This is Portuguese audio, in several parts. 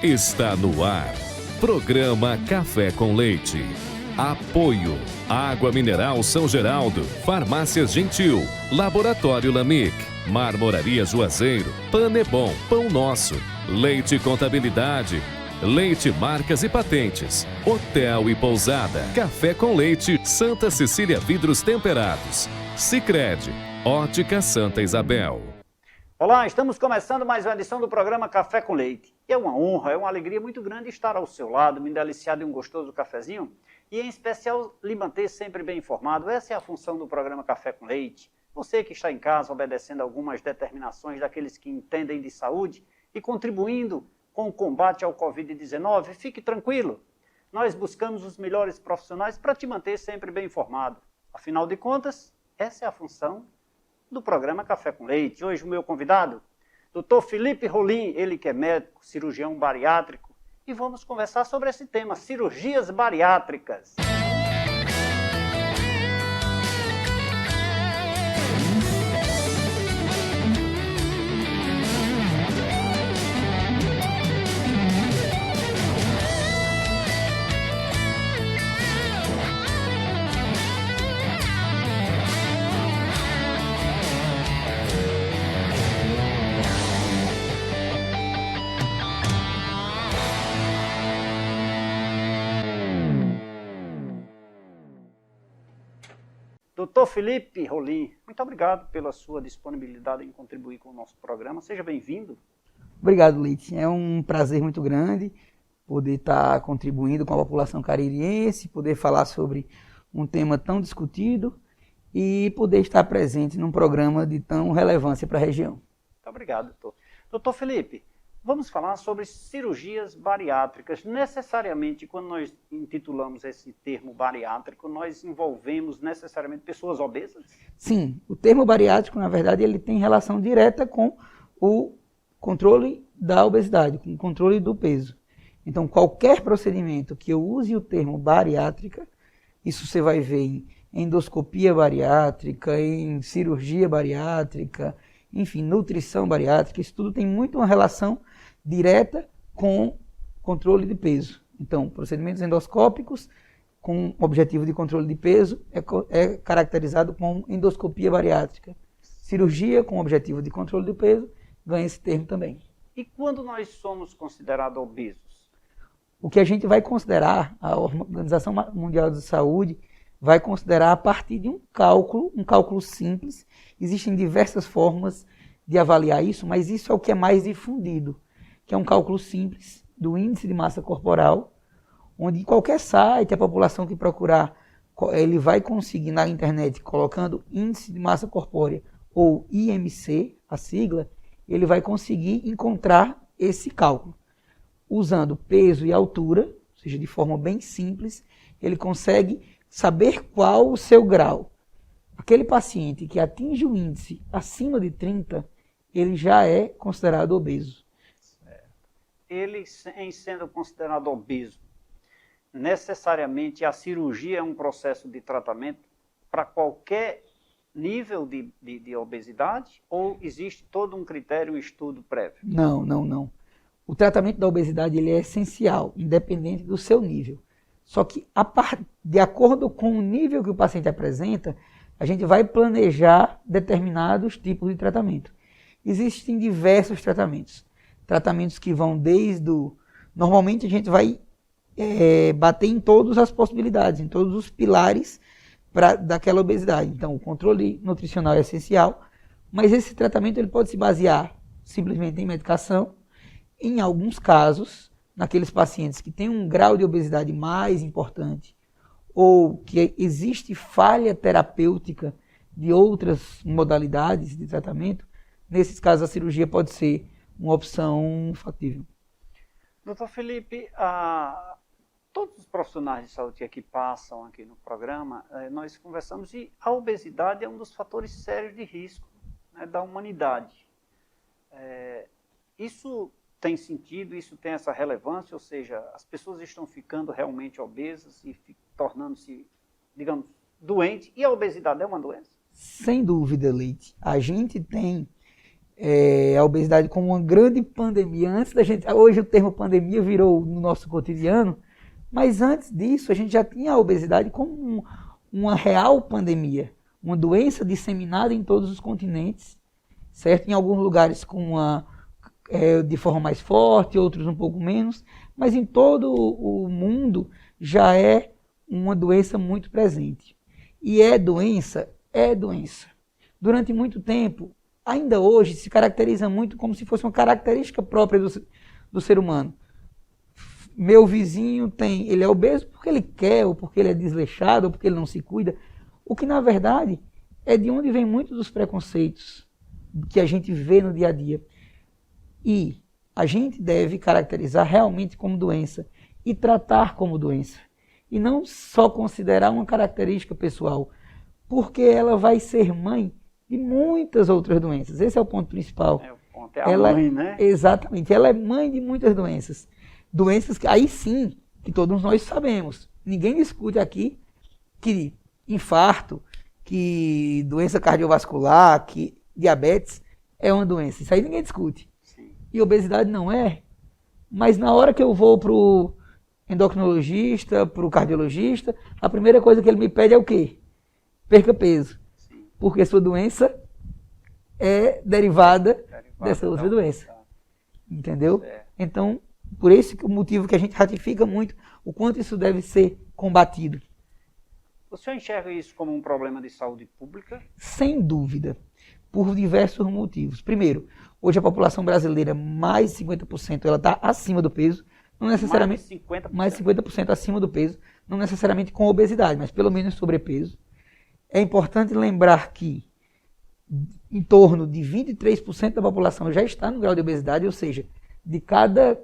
Está no ar. Programa Café com Leite. Apoio. Água Mineral São Geraldo. Farmácias Gentil. Laboratório Lamic. Marmoraria Juazeiro. Panebon. Pão Nosso. Leite Contabilidade. Leite Marcas e Patentes. Hotel e Pousada. Café com Leite. Santa Cecília Vidros Temperados. Sicredi. Ótica Santa Isabel. Olá, estamos começando mais uma edição do programa Café com Leite. É uma honra, é uma alegria muito grande estar ao seu lado, me deliciar de um gostoso cafezinho e, em especial, lhe manter sempre bem informado. Essa é a função do programa Café com Leite. Você que está em casa obedecendo algumas determinações daqueles que entendem de saúde e contribuindo com o combate ao Covid-19, fique tranquilo. Nós buscamos os melhores profissionais para te manter sempre bem informado. Afinal de contas, essa é a função do programa Café com Leite. Hoje o meu convidado, Dr. Felipe Rolim, ele que é médico, cirurgião bariátrico, e vamos conversar sobre esse tema, cirurgias bariátricas. Doutor Felipe Rolim, muito obrigado pela sua disponibilidade em contribuir com o nosso programa. Seja bem-vindo. Obrigado, Leite. É um prazer muito grande poder estar contribuindo com a população caririense, poder falar sobre um tema tão discutido e poder estar presente num programa de tão relevância para a região. Muito obrigado, doutor. Doutor Felipe, vamos falar sobre cirurgias bariátricas. Necessariamente, quando nós intitulamos esse termo bariátrico, nós envolvemos necessariamente pessoas obesas? Sim, o termo bariátrico, na verdade, ele tem relação direta com o controle da obesidade, com o controle do peso. Então, qualquer procedimento que eu use o termo bariátrica, isso você vai ver em endoscopia bariátrica, em cirurgia bariátrica, enfim, nutrição bariátrica, isso tudo tem muito uma relação direta com controle de peso. Então, procedimentos endoscópicos com objetivo de controle de peso é caracterizado como endoscopia bariátrica. Cirurgia com objetivo de controle de peso ganha esse termo também. E quando nós somos considerados obesos? O que a gente vai considerar, a Organização Mundial de Saúde vai considerar a partir de um cálculo simples. Existem diversas formas de avaliar isso, mas isso é o que é mais difundido, que é um cálculo simples do índice de massa corporal, onde em qualquer site, a população que procurar, ele vai conseguir na internet, colocando índice de massa corpórea ou IMC, a sigla, ele vai conseguir encontrar esse cálculo. Usando peso e altura, ou seja, de forma bem simples, ele consegue saber qual o seu grau. Aquele paciente que atinge o índice acima de 30, ele já é considerado obeso. Ele, em sendo considerado obeso, necessariamente a cirurgia é um processo de tratamento para qualquer nível de obesidade ou existe todo um critério, um estudo prévio? Não. O tratamento da obesidade ele é essencial, independente do seu nível. Só que, de acordo com o nível que o paciente apresenta, a gente vai planejar determinados tipos de tratamento. Existem diversos tratamentos. Tratamentos que vão desde o... Normalmente a gente vai bater em todas as possibilidades, em todos os pilares daquela obesidade. Então, o controle nutricional é essencial, mas esse tratamento ele pode se basear simplesmente em medicação. Em alguns casos, naqueles pacientes que têm um grau de obesidade mais importante ou que existe falha terapêutica de outras modalidades de tratamento, nesses casos a cirurgia pode ser uma opção factível. Doutor Felipe, todos os profissionais de saúde que aqui passam aqui no programa, nós conversamos e a obesidade é um dos fatores sérios de risco, né, da humanidade. Isso tem sentido, isso tem essa relevância, ou seja, as pessoas estão ficando realmente obesas e tornando-se, digamos, doentes, e a obesidade é uma doença? Sem dúvida, Leite. A gente tem a obesidade como uma grande pandemia. Hoje o termo pandemia virou no nosso cotidiano, mas antes disso a gente já tinha a obesidade como uma real pandemia, uma doença disseminada em todos os continentes, certo? Em alguns lugares de forma mais forte, outros um pouco menos, mas em todo o mundo já é uma doença muito presente. E é doença. Durante muito tempo, ainda hoje, se caracteriza muito como se fosse uma característica própria do ser humano. Meu vizinho ele é obeso porque ele quer, ou porque ele é desleixado, ou porque ele não se cuida. O que, na verdade, é de onde vem muitos dos preconceitos que a gente vê no dia a dia. E a gente deve caracterizar realmente como doença e tratar como doença. E não só considerar uma característica pessoal, porque ela vai ser mãe de muitas outras doenças. Esse é o ponto principal. O ponto é a mãe, né? Exatamente. Ela é mãe de muitas doenças. Doenças que, aí sim, que todos nós sabemos. Ninguém discute aqui que infarto, que doença cardiovascular, que diabetes é uma doença. Isso aí ninguém discute. Sim. E obesidade não é. Mas na hora que eu vou para o endocrinologista, para o cardiologista, a primeira coisa que ele me pede é o quê? Perca peso. Sim. Porque sua doença é derivada dessa outra doença. Entendeu? Certo. Então, por esse motivo que a gente ratifica muito o quanto isso deve ser combatido. O senhor enxerga isso como um problema de saúde pública? Sem dúvida, por diversos motivos. Primeiro, hoje a população brasileira, mais de 50%, ela está acima do peso, não necessariamente mais de 50% acima do peso, não necessariamente com obesidade, mas pelo menos sobrepeso. É importante lembrar que em torno de 23% da população já está no grau de obesidade, ou seja, de cada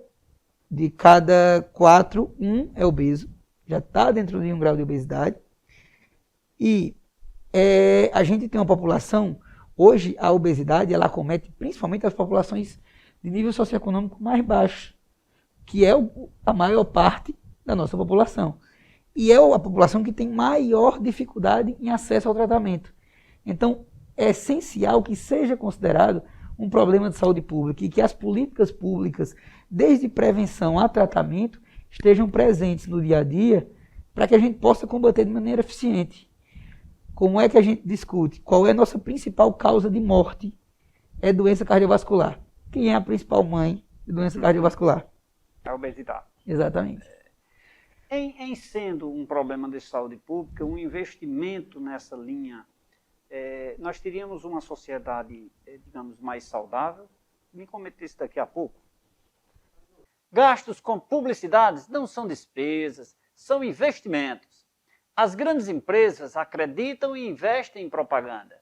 4, 1 é obeso, já está dentro de um grau de obesidade. E a gente tem uma população, hoje a obesidade ela acomete principalmente as populações de nível socioeconômico mais baixo, que é a maior parte da nossa população. E é a população que tem maior dificuldade em acesso ao tratamento. Então, é essencial que seja considerado um problema de saúde pública e que as políticas públicas, desde prevenção a tratamento, estejam presentes no dia a dia para que a gente possa combater de maneira eficiente. Como é que a gente discute? Qual é a nossa principal causa de morte? É doença cardiovascular. Quem é a principal mãe de doença cardiovascular? A obesidade. Exatamente. Em sendo um problema de saúde pública, um investimento nessa linha, nós teríamos uma sociedade, digamos, mais saudável? Me comente isso daqui a pouco. Gastos com publicidades não são despesas, são investimentos. As grandes empresas acreditam e investem em propaganda.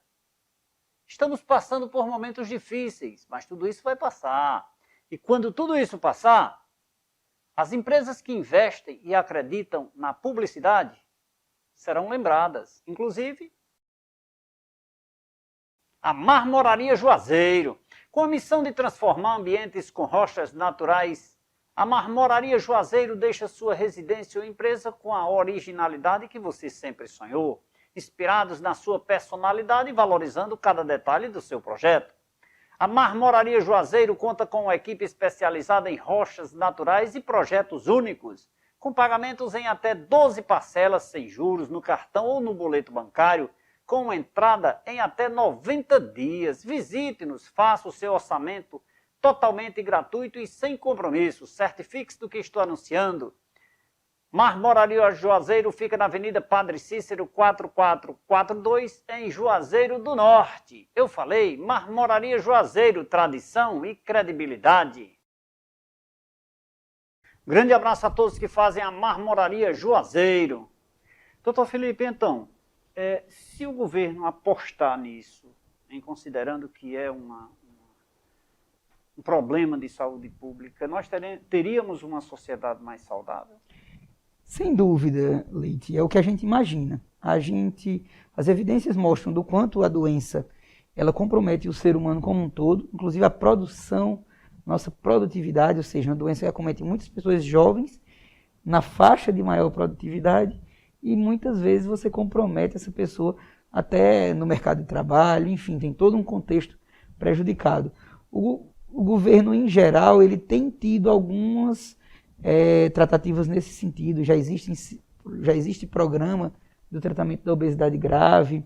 Estamos passando por momentos difíceis, mas tudo isso vai passar. E quando tudo isso passar, as empresas que investem e acreditam na publicidade serão lembradas. Inclusive, a Marmoraria Juazeiro, com a missão de transformar ambientes com rochas naturais. A Marmoraria Juazeiro deixa sua residência ou empresa com a originalidade que você sempre sonhou, inspirados na sua personalidade e valorizando cada detalhe do seu projeto. A Marmoraria Juazeiro conta com uma equipe especializada em rochas naturais e projetos únicos, com pagamentos em até 12 parcelas sem juros no cartão ou no boleto bancário, com entrada em até 90 dias. Visite-nos, faça o seu orçamento totalmente gratuito e sem compromisso. Certifique-se do que estou anunciando. Marmoraria Juazeiro fica na Avenida Padre Cícero 4442, em Juazeiro do Norte. Eu falei, Marmoraria Juazeiro, tradição e credibilidade. Grande abraço a todos que fazem a Marmoraria Juazeiro. Doutor Felipe, então, se o governo apostar nisso, em considerando que é um problema de saúde pública, nós teríamos uma sociedade mais saudável? Sem dúvida, Leite, é o que a gente imagina. As evidências mostram do quanto a doença ela compromete o ser humano como um todo, inclusive a produção, nossa produtividade, ou seja, uma doença que acomete muitas pessoas jovens, na faixa de maior produtividade, e muitas vezes você compromete essa pessoa até no mercado de trabalho, enfim, tem todo um contexto prejudicado. O governo, em geral, ele tem tido algumas tratativas nesse sentido. Já existe programa do tratamento da obesidade grave,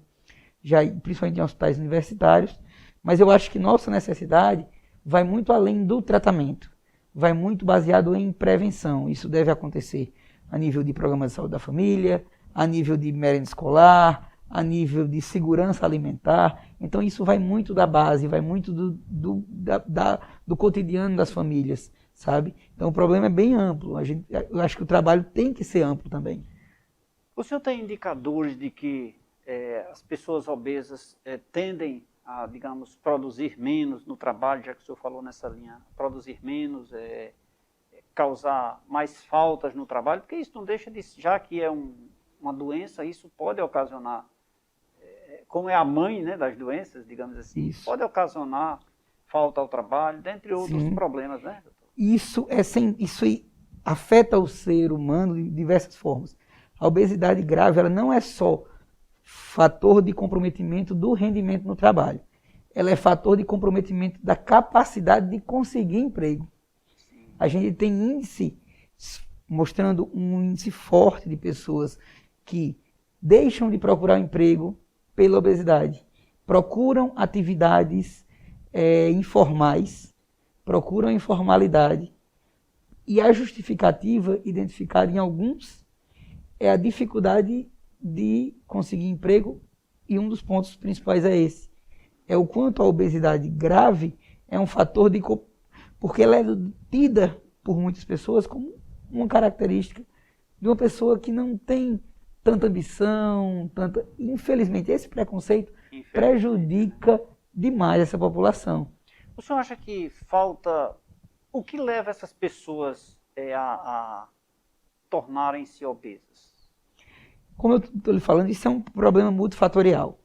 principalmente em hospitais universitários, mas eu acho que nossa necessidade vai muito além do tratamento, vai muito baseado em prevenção. Isso deve acontecer a nível de programa de saúde da família, a nível de merenda escolar, a nível de segurança alimentar. Então isso vai muito da base, vai muito do cotidiano das famílias, sabe? Então o problema é bem amplo. Eu acho que o trabalho tem que ser amplo também. O senhor tem indicadores de que as pessoas obesas tendem a, digamos, produzir menos no trabalho, já que o senhor falou nessa linha, produzir menos, causar mais faltas no trabalho, porque isso não deixa de, já que é uma doença, isso pode ocasionar, como é a mãe, né, das doenças, digamos assim, Isso. Pode ocasionar falta ao trabalho, dentre outros Sim. problemas, né, doutor? Isso afeta o ser humano de diversas formas. A obesidade grave, ela não é só fator de comprometimento do rendimento no trabalho. Ela é fator de comprometimento da capacidade de conseguir emprego. A gente tem índice mostrando um índice forte de pessoas que deixam de procurar emprego pela obesidade, procuram atividades informais, procuram informalidade, e a justificativa identificada em alguns é a dificuldade de conseguir emprego, e um dos pontos principais é esse. É o quanto a obesidade grave é um fator porque ela é tida por muitas pessoas como uma característica de uma pessoa que não tem tanta ambição, Infelizmente, esse preconceito prejudica demais essa população. O senhor acha que falta... O que leva essas pessoas a tornarem-se obesas? Como eu estou lhe falando, isso é um problema multifatorial.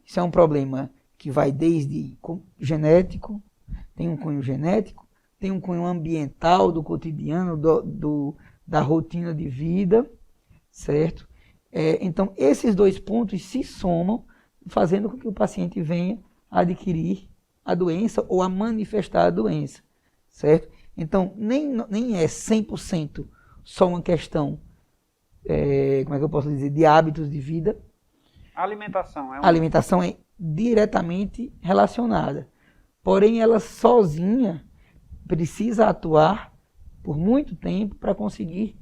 Isso é um problema que vai desde genético, tem um cunho genético, tem um cunho ambiental do cotidiano, da rotina de vida, certo? Então, esses dois pontos se somam, fazendo com que o paciente venha a adquirir a doença ou a manifestar a doença, certo? Então, nem é 100% só uma questão, como é que eu posso dizer, de hábitos de vida. A alimentação A alimentação é diretamente relacionada. Porém, ela sozinha precisa atuar por muito tempo para conseguir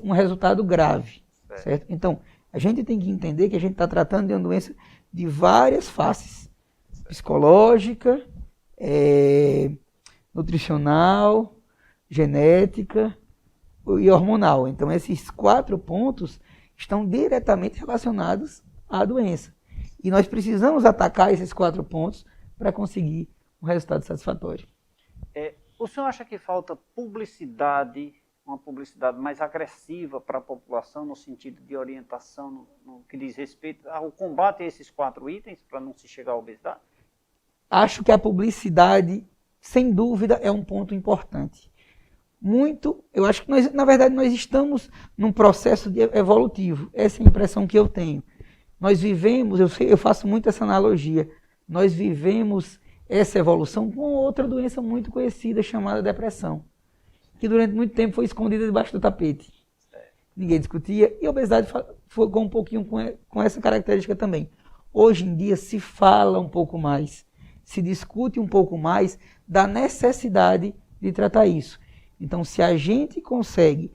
um resultado grave. Certo? Então, a gente tem que entender que a gente está tratando de uma doença de várias faces. Psicológica, nutricional, genética e hormonal. Então, esses 4 pontos estão diretamente relacionados à doença. E nós precisamos atacar esses 4 pontos para conseguir um resultado satisfatório. O senhor acha que falta publicidade, uma publicidade mais agressiva para a população no sentido de orientação no que diz respeito ao combate a esses 4 itens para não se chegar à obesidade? Acho que a publicidade, sem dúvida, é um ponto importante. Eu acho que na verdade, nós estamos num processo evolutivo. Essa é a impressão que eu tenho. Nós vivemos, eu faço muito essa analogia, nós vivemos essa evolução com outra doença muito conhecida chamada depressão, que durante muito tempo foi escondida debaixo do tapete. Ninguém discutia, e a obesidade ficou um pouquinho com essa característica também. Hoje em dia se fala um pouco mais, se discute um pouco mais da necessidade de tratar isso. Então, se a gente consegue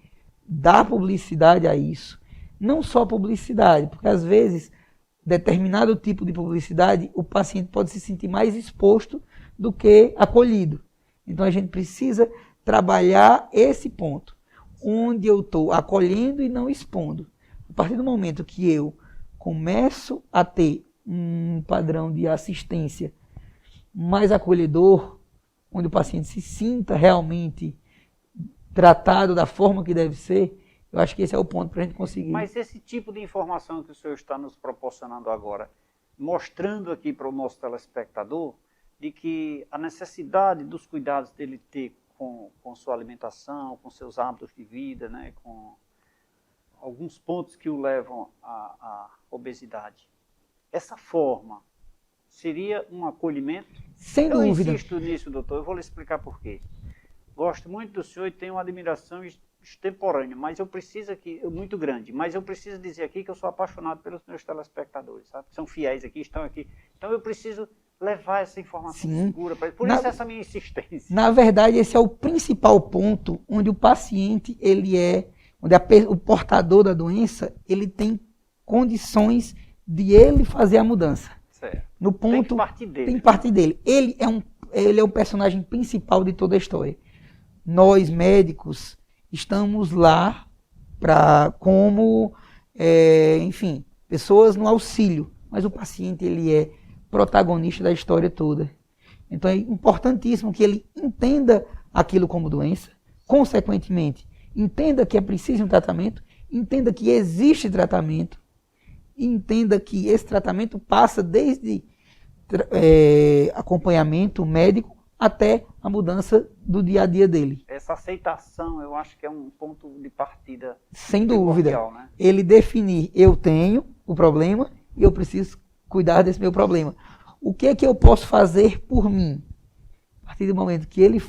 dar publicidade a isso, não só publicidade, porque às vezes determinado tipo de publicidade o paciente pode se sentir mais exposto do que acolhido. Então, a gente precisa trabalhar esse ponto, onde eu estou acolhendo e não expondo. A partir do momento que eu começo a ter um padrão de assistência mais acolhedor, onde o paciente se sinta realmente tratado da forma que deve ser, eu acho que esse é o ponto para a gente conseguir. Mas esse tipo de informação que o senhor está nos proporcionando agora, mostrando aqui para o nosso telespectador, de que a necessidade dos cuidados dele ter com sua alimentação, com seus hábitos de vida, né, com alguns pontos que o levam à obesidade. Essa forma seria um acolhimento? Sem dúvida. Eu insisto nisso, doutor, eu vou lhe explicar por quê. Gosto muito do senhor e tenho uma admiração extemporânea, mas eu preciso aqui, muito grande, mas eu preciso dizer aqui que eu sou apaixonado pelos meus telespectadores, sabe? São fiéis aqui, estão aqui. Então eu preciso levar essa informação segura para eles. Por isso essa minha insistência. Na verdade, esse é o principal ponto onde o paciente, onde o portador da doença, ele tem condições de ele fazer a mudança. Certo. No ponto, tem que partir dele. Tem que partir dele. Ele é o personagem principal de toda a história. Nós, médicos, estamos lá enfim, pessoas no auxílio, mas o paciente, ele é protagonista da história toda. Então é importantíssimo que ele entenda aquilo como doença, consequentemente, entenda que é preciso um tratamento, entenda que existe tratamento, e entenda que esse tratamento passa desde acompanhamento médico até a mudança do dia a dia dele. Essa aceitação, eu acho que é um ponto de partida. Sem dúvida. Né? Ele definir, eu tenho o problema e eu preciso cuidar desse meu problema. O que é que eu posso fazer por mim? A partir do momento que ele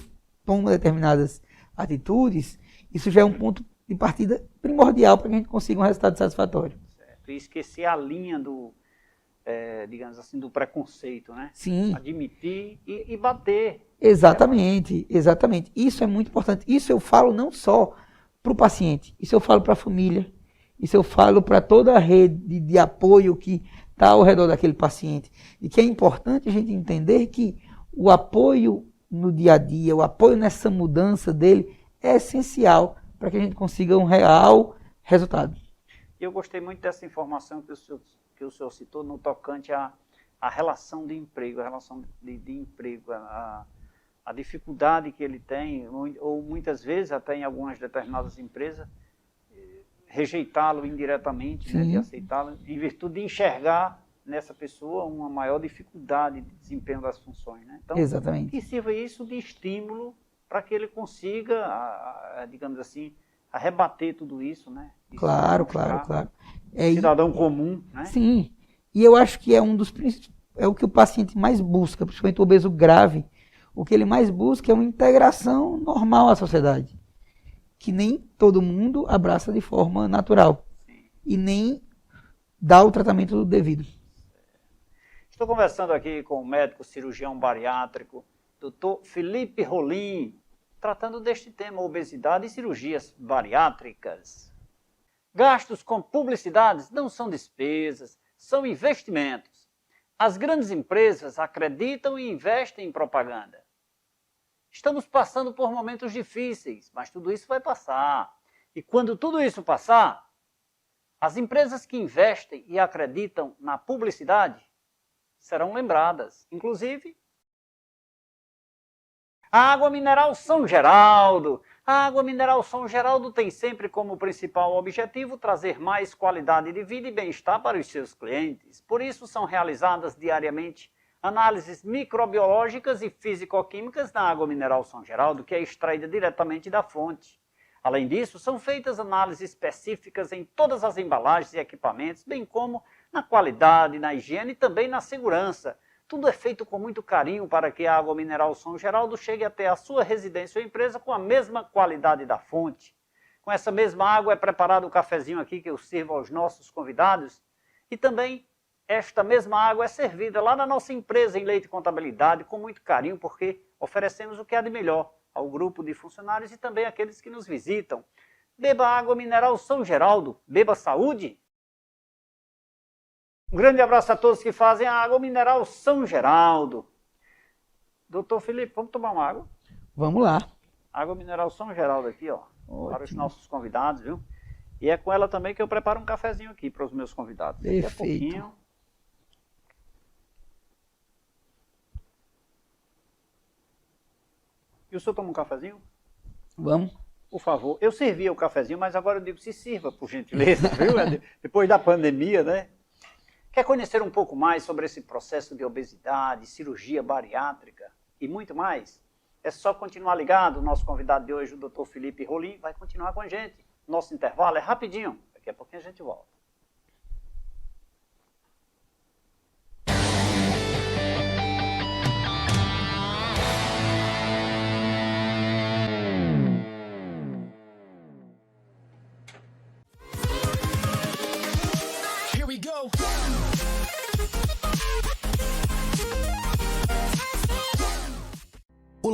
toma determinadas atitudes, isso já é um ponto de partida primordial para que a gente consiga um resultado satisfatório. Certo. E esquecer a linha do, digamos assim, do preconceito, né? Sim. Admitir e bater. Exatamente, exatamente. Isso é muito importante. Isso eu falo não só para o paciente, isso eu falo para a família, isso eu falo para toda a rede de apoio que está ao redor daquele paciente. E que é importante a gente entender que o apoio no dia a dia, o apoio nessa mudança dele é essencial para que a gente consiga um real resultado. E eu gostei muito dessa informação que o senhor citou no tocante à relação de emprego, a relação de emprego, a dificuldade que ele tem, ou muitas vezes até em algumas determinadas empresas, rejeitá-lo indiretamente, né, de aceitá-lo, em virtude de enxergar nessa pessoa uma maior dificuldade de desempenho das funções. Né? Então, exatamente. Que sirva isso de estímulo para que ele consiga, digamos assim, arrebater tudo isso, né? Claro. Cidadão comum, né? Sim, e eu acho que é o que o paciente mais busca, principalmente o obeso grave. O que ele mais busca é uma integração normal à sociedade, que nem todo mundo abraça de forma natural. Sim. E nem dá o tratamento devido. Estou conversando aqui com o médico cirurgião bariátrico, Dr. Felipe Rolim, tratando deste tema, obesidade e cirurgias bariátricas. Gastos com publicidades não são despesas, são investimentos. As grandes empresas acreditam e investem em propaganda. Estamos passando por momentos difíceis, mas tudo isso vai passar. E quando tudo isso passar, as empresas que investem e acreditam na publicidade serão lembradas. Inclusive, a Água Mineral São Geraldo. A Água Mineral São Geraldo tem sempre como principal objetivo trazer mais qualidade de vida e bem-estar para os seus clientes. Por isso são realizadas diariamente análises microbiológicas e físico-químicas na Água Mineral São Geraldo, que é extraída diretamente da fonte. Além disso, são feitas análises específicas em todas as embalagens e equipamentos, bem como na qualidade, na higiene e também na segurança. Tudo é feito com muito carinho para que a Água Mineral São Geraldo chegue até a sua residência ou empresa com a mesma qualidade da fonte. Com essa mesma água é preparado o cafezinho aqui que eu sirvo aos nossos convidados. E também esta mesma água é servida lá na nossa empresa em Leite e Contabilidade com muito carinho, porque oferecemos o que há de melhor ao grupo de funcionários e também àqueles que nos visitam. Beba Água Mineral São Geraldo, beba saúde! Um grande abraço a todos que fazem a Água Mineral São Geraldo. Doutor Felipe, vamos tomar uma água? Vamos lá. Água Mineral São Geraldo aqui, ó, ótimo, para os nossos convidados, viu? E é com ela também que eu preparo um cafezinho aqui para os meus convidados. Perfeito. E o senhor toma um cafezinho? Vamos. Por favor. Eu servia o cafezinho, mas agora eu digo, se sirva, por gentileza, viu? Depois da pandemia, né? Quer conhecer um pouco mais sobre esse processo de obesidade, cirurgia bariátrica e muito mais? É só continuar ligado. O nosso convidado de hoje, o Dr. Felipe Rolim, vai continuar com a gente. Nosso intervalo é rapidinho. Daqui a pouquinho a gente volta.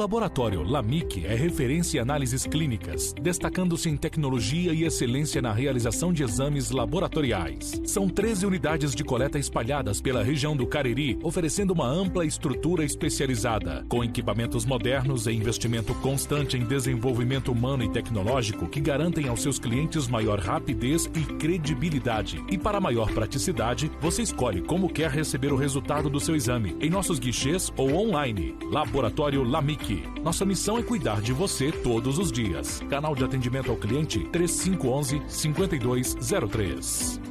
Laboratório LAMIC é referência em análises clínicas, destacando-se em tecnologia e excelência na realização de exames laboratoriais. São 13 unidades de coleta espalhadas pela região do Cariri, oferecendo uma ampla estrutura especializada, com equipamentos modernos e investimento constante em desenvolvimento humano e tecnológico que garantem aos seus clientes maior rapidez e credibilidade. E para maior praticidade, você escolhe como quer receber o resultado do seu exame, em nossos guichês ou online. Laboratório LAMIC. Nossa missão é cuidar de você todos os dias. Canal de atendimento ao cliente 3511-5203.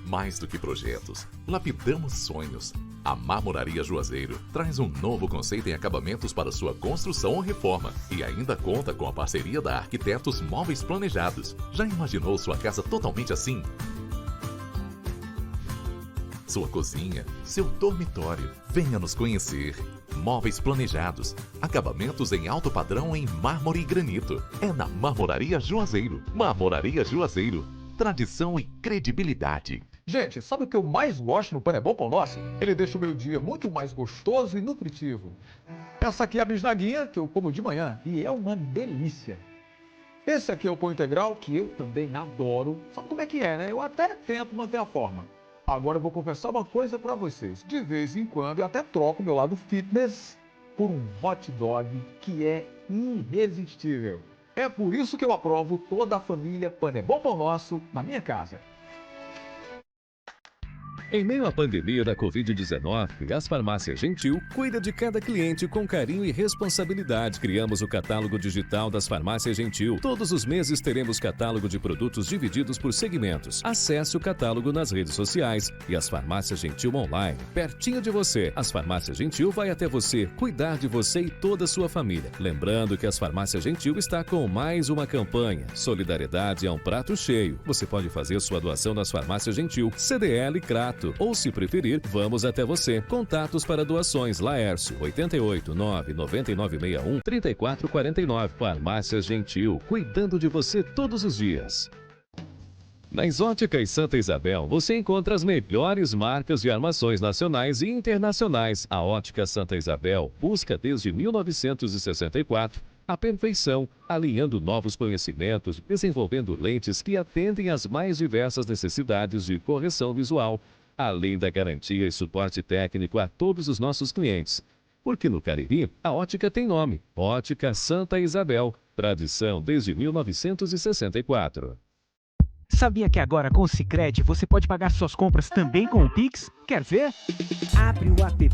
Mais do que projetos, lapidamos sonhos. A Marmoraria Juazeiro traz um novo conceito em acabamentos para sua construção ou reforma e ainda conta com a parceria da Arquitetos Móveis Planejados. Já imaginou sua casa totalmente assim? Sua cozinha, seu dormitório. Venha nos conhecer. Móveis planejados. Acabamentos em alto padrão em mármore e granito. É na Marmoraria Juazeiro. Marmoraria Juazeiro. Tradição e credibilidade. Gente, sabe o que eu mais gosto no Panebol Pão Nosso? Ele deixa o meu dia muito mais gostoso e nutritivo. Essa aqui é a bisnaguinha que eu como de manhã e é uma delícia. Esse aqui é o pão integral que eu também adoro. Sabe como é que é, né? Eu até tento manter a forma. Agora eu vou confessar uma coisa pra vocês. De vez em quando eu até troco meu lado fitness por um hot dog que é irresistível. É por isso que eu aprovo toda a família Panebol Pão Nosso na minha casa. Em meio à pandemia da Covid-19, as Farmácias Gentil cuida de cada cliente com carinho e responsabilidade. Criamos o catálogo digital das Farmácias Gentil. Todos os meses teremos catálogo de produtos divididos por segmentos. Acesse o catálogo nas redes sociais e as Farmácias Gentil online, pertinho de você. As Farmácias Gentil vai até você, cuidar de você e toda a sua família. Lembrando que as Farmácias Gentil está com mais uma campanha. Solidariedade é um prato cheio. Você pode fazer sua doação nas Farmácias Gentil, CDL Crato. Ou, se preferir, vamos até você. Contatos para doações: Laércio, 889-9961-3449. Farmácias Gentil, cuidando de você todos os dias. Nas Óticas Santa Isabel, você encontra as melhores marcas de armações nacionais e internacionais. A Ótica Santa Isabel busca desde 1964 a perfeição, alinhando novos conhecimentos, desenvolvendo lentes que atendem às mais diversas necessidades de correção visual, além da garantia e suporte técnico a todos os nossos clientes. Porque no Cariri, a ótica tem nome: Ótica Santa Isabel, tradição desde 1964. Sabia que agora com o Sicredi você pode pagar suas compras também com o Pix? Quer ver? Abre o app,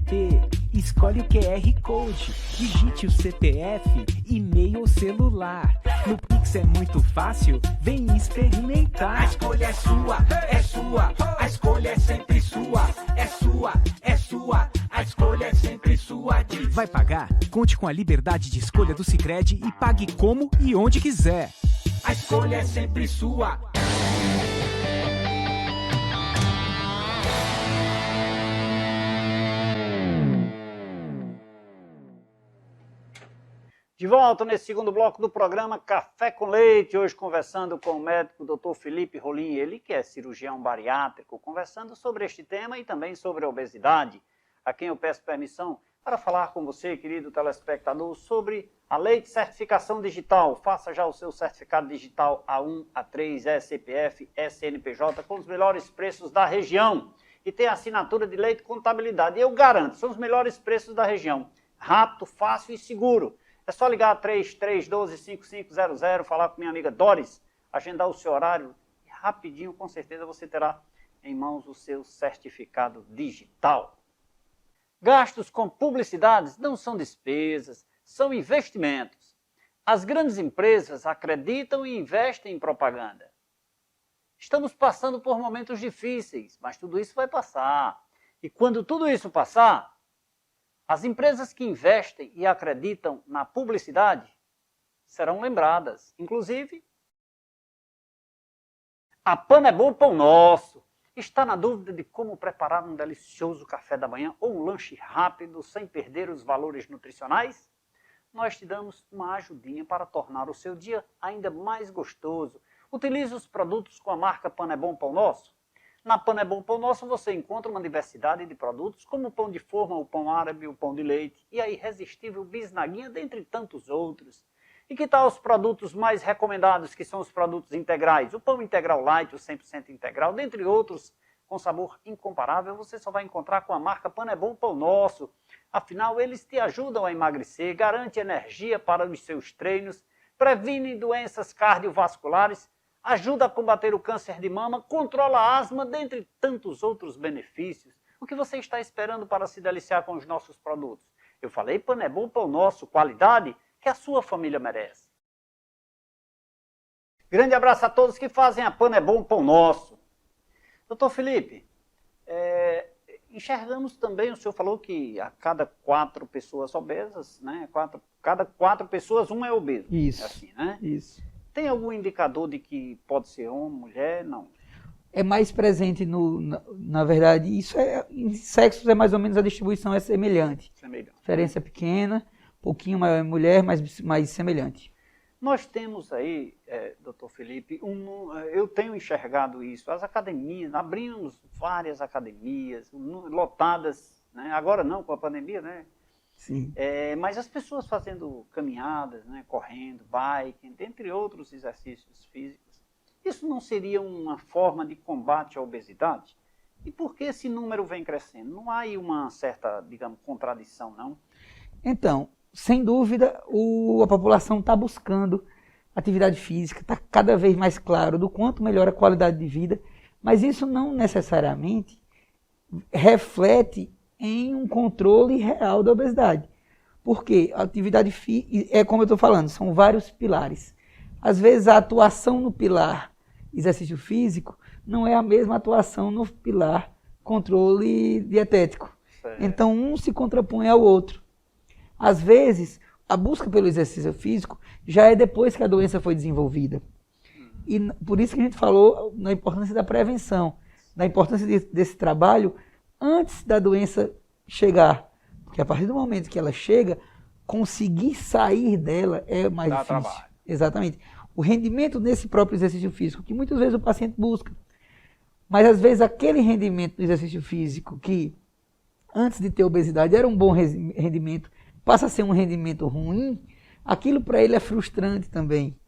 escolhe o QR Code, digite o CPF, e-mail ou celular. No Pix é muito fácil, vem experimentar. A escolha é sua, a escolha é sempre sua, é sua, a escolha é sempre sua. Vai pagar? Conte com a liberdade de escolha do Sicredi e pague como e onde quiser. A escolha é sempre sua. De volta nesse segundo bloco do programa Café com Leite, hoje conversando com o médico Dr. Felipe Rolim, ele que é cirurgião bariátrico, conversando sobre este tema e também sobre a obesidade, a quem eu peço permissão para falar com você, querido telespectador, sobre a Lei de Certificação Digital. Faça já o seu certificado digital A1, A3, ECPF, SNPJ, com os melhores preços da região. E tem a assinatura de Leite Contabilidade. E eu garanto, são os melhores preços da região. Rápido, fácil e seguro. É só ligar 3312-5500, falar com minha amiga Doris, agendar o seu horário e rapidinho, com certeza, você terá em mãos o seu certificado digital. Gastos com publicidades não são despesas, são investimentos. As grandes empresas acreditam e investem em propaganda. Estamos passando por momentos difíceis, mas tudo isso vai passar. E quando tudo isso passar, as empresas que investem e acreditam na publicidade serão lembradas. Inclusive, a Panebol Pão Nosso. Está na dúvida de como preparar um delicioso café da manhã ou um lanche rápido sem perder os valores nutricionais? Nós te damos uma ajudinha para tornar o seu dia ainda mais gostoso. Utilize os produtos com a marca Panebol Pão Nosso. Na Pão é Bom Pão Nosso você encontra uma diversidade de produtos, como o pão de forma, o pão árabe, o pão de leite e a irresistível bisnaguinha, dentre tantos outros. E que tal os produtos mais recomendados, que são os produtos integrais? O pão integral light, o 100% integral, dentre outros, com sabor incomparável, você só vai encontrar com a marca Pão é Bom Pão Nosso. Afinal, eles te ajudam a emagrecer, garantem energia para os seus treinos, previnem doenças cardiovasculares, ajuda a combater o câncer de mama, controla a asma, dentre tantos outros benefícios. O que você está esperando para se deliciar com os nossos produtos? Eu falei Pão é Bom Pão Nosso, qualidade que a sua família merece. Grande abraço a todos que fazem a Pão é Bom Pão Nosso. Doutor Felipe, enxergamos também, o senhor falou que a cada 4 pessoas obesas, né, cada 4 pessoas, um é obeso. Isso, é assim, né? Isso. Tem algum indicador de que pode ser homem, mulher? Não. É mais presente na verdade, em sexos é mais ou menos a distribuição é semelhante. Diferença pequena, um pouquinho maior em mulher, mas mais semelhante. Nós temos aí, doutor Felipe, eu tenho enxergado isso, as academias, abrimos várias academias, lotadas, né? Agora não, com a pandemia, né? Sim. Mas as pessoas fazendo caminhadas, né? Correndo, bike, entre outros exercícios físicos. Isso não seria uma forma de combate à obesidade? E por que esse número vem crescendo? Não há aí uma certa, digamos, contradição, não? Então, sem dúvida, a população está buscando atividade física, está cada vez mais claro do quanto melhora a qualidade de vida, mas isso não necessariamente reflete em um controle real da obesidade. Porque a atividade física, como eu estou falando, são vários pilares. Às vezes a atuação no pilar exercício físico não é a mesma atuação no pilar controle dietético. Certo. Então um se contrapõe ao outro. Às vezes, a busca pelo exercício físico já é depois que a doença foi desenvolvida. E por isso que a gente falou na importância da prevenção, da importância desse trabalho antes da doença chegar. Porque a partir do momento que ela chega, conseguir sair dela é mais difícil. Trabalho. Exatamente. O rendimento nesse próprio exercício físico, que muitas vezes o paciente busca. Mas às vezes aquele rendimento do exercício físico que antes de ter obesidade era um bom rendimento, passa a ser um rendimento ruim, aquilo para ele é frustrante também.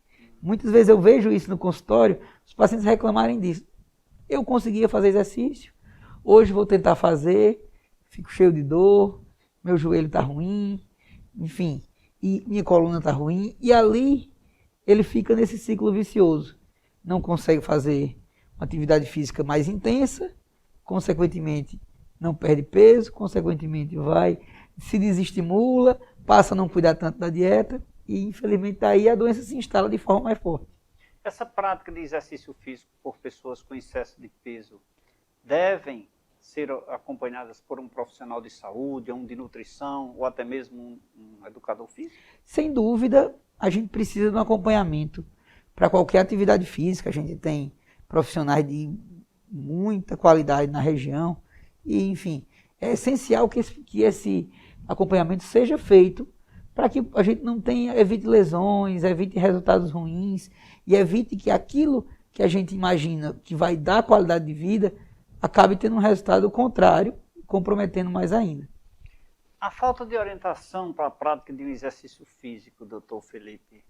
Muitas vezes eu vejo isso no consultório, os pacientes reclamarem disso. Eu conseguia fazer exercício, hoje vou tentar fazer, fico cheio de dor, meu joelho está ruim, enfim, e minha coluna está ruim, e ali ele fica nesse ciclo vicioso. Não consegue fazer uma atividade física mais intensa, consequentemente não perde peso, consequentemente se desestimula, passa a não cuidar tanto da dieta e, infelizmente, daí a doença se instala de forma mais forte. Essa prática de exercício físico por pessoas com excesso de peso devem ser acompanhadas por um profissional de saúde, um de nutrição ou até mesmo um educador físico? Sem dúvida, a gente precisa de um acompanhamento para qualquer atividade física. A gente tem profissionais de muita qualidade na região e, enfim, é essencial que esse acompanhamento seja feito para que a gente não evite lesões, evite resultados ruins e evite que aquilo que a gente imagina que vai dar qualidade de vida acabe tendo um resultado contrário, comprometendo mais ainda. A falta de orientação para a prática de um exercício físico, doutor Felipe,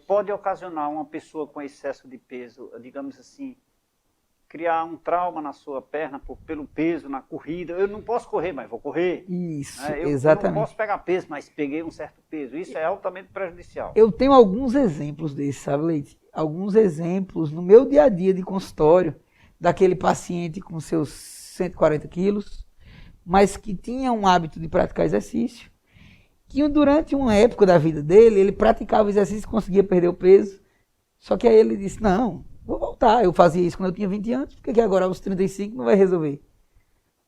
pode ocasionar uma pessoa com excesso de peso, digamos assim, criar um trauma na sua perna pelo peso na corrida. Eu não posso correr, mas vou correr. Isso, exatamente. Eu não posso pegar peso, mas peguei um certo peso. Isso é altamente prejudicial. Eu tenho alguns exemplos desses, sabe, Leite? Alguns exemplos no meu dia a dia de consultório, daquele paciente com seus 140 quilos, mas que tinha um hábito de praticar exercício, que durante uma época da vida dele, ele praticava exercício e conseguia perder o peso, só que aí ele disse, não, vou voltar, eu fazia isso quando eu tinha 20 anos, por que agora aos 35 não vai resolver?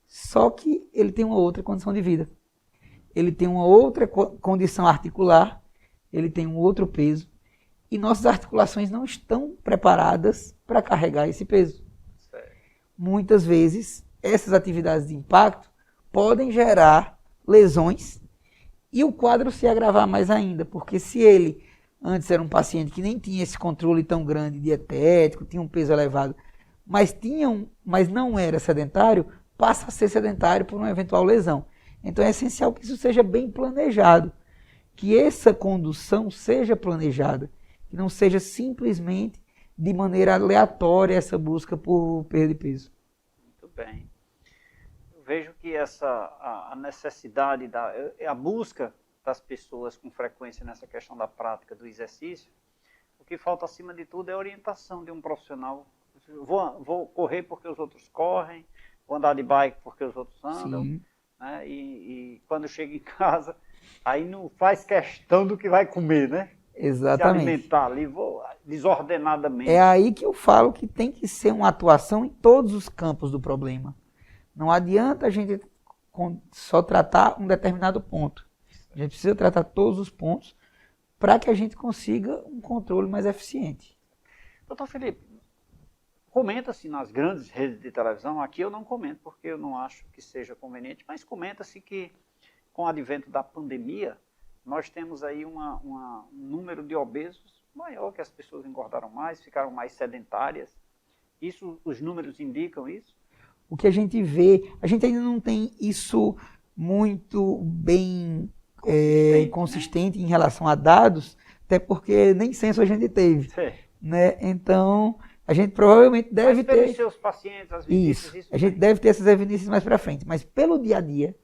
Só que ele tem uma outra condição de vida, ele tem uma outra condição articular, ele tem um outro peso, e nossas articulações não estão preparadas para carregar esse peso. Muitas vezes, essas atividades de impacto podem gerar lesões e o quadro se agravar mais ainda, porque se ele antes era um paciente que nem tinha esse controle tão grande dietético, tinha um peso elevado, mas não era sedentário, passa a ser sedentário por uma eventual lesão. Então é essencial que isso seja bem planejado, que essa condução seja planejada, que não seja simplesmente de maneira aleatória essa busca por perda de peso. Muito bem. Eu vejo que a necessidade, a busca das pessoas com frequência nessa questão da prática do exercício, o que falta acima de tudo é a orientação de um profissional. Vou correr porque os outros correm, vou andar de bike porque os outros andam, né? E quando chega em casa, aí não faz questão do que vai comer, né? Exatamente. Se alimentar ali, desordenadamente. É aí que eu falo que tem que ser uma atuação em todos os campos do problema. Não adianta a gente só tratar um determinado ponto. A gente precisa tratar todos os pontos para que a gente consiga um controle mais eficiente. Doutor Felipe, comenta-se nas grandes redes de televisão, aqui eu não comento porque eu não acho que seja conveniente, mas comenta-se que com o advento da pandemia, nós temos aí um número de obesos maior, que as pessoas engordaram mais, ficaram mais sedentárias. Isso, os números indicam isso? O que a gente vê, a gente ainda não tem isso muito bem consistente, né, em relação a dados, até porque nem censo a gente teve. Né? Então, a gente provavelmente deve ter... Mas seus pacientes, as evidências... Isso, a gente deve ter essas evidências mais para frente. Mas pelo dia a dia,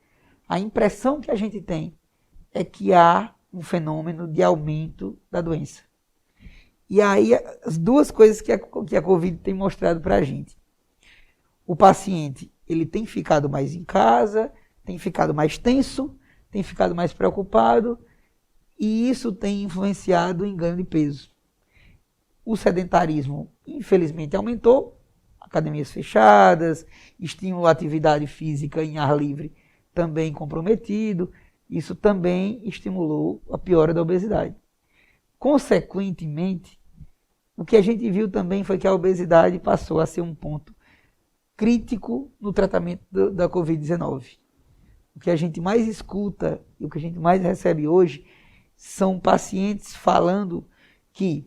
a impressão que a gente tem é que há um fenômeno de aumento da doença. E aí, as duas coisas que a Covid tem mostrado para a gente. O paciente, ele tem ficado mais em casa, tem ficado mais tenso, tem ficado mais preocupado, e isso tem influenciado em ganho de peso. O sedentarismo, infelizmente, aumentou, academias fechadas, estímulo à atividade física em ar livre também comprometido, isso também estimulou a piora da obesidade. Consequentemente, o que a gente viu também foi que a obesidade passou a ser um ponto crítico no tratamento da Covid-19. O que a gente mais escuta e o que a gente mais recebe hoje são pacientes falando que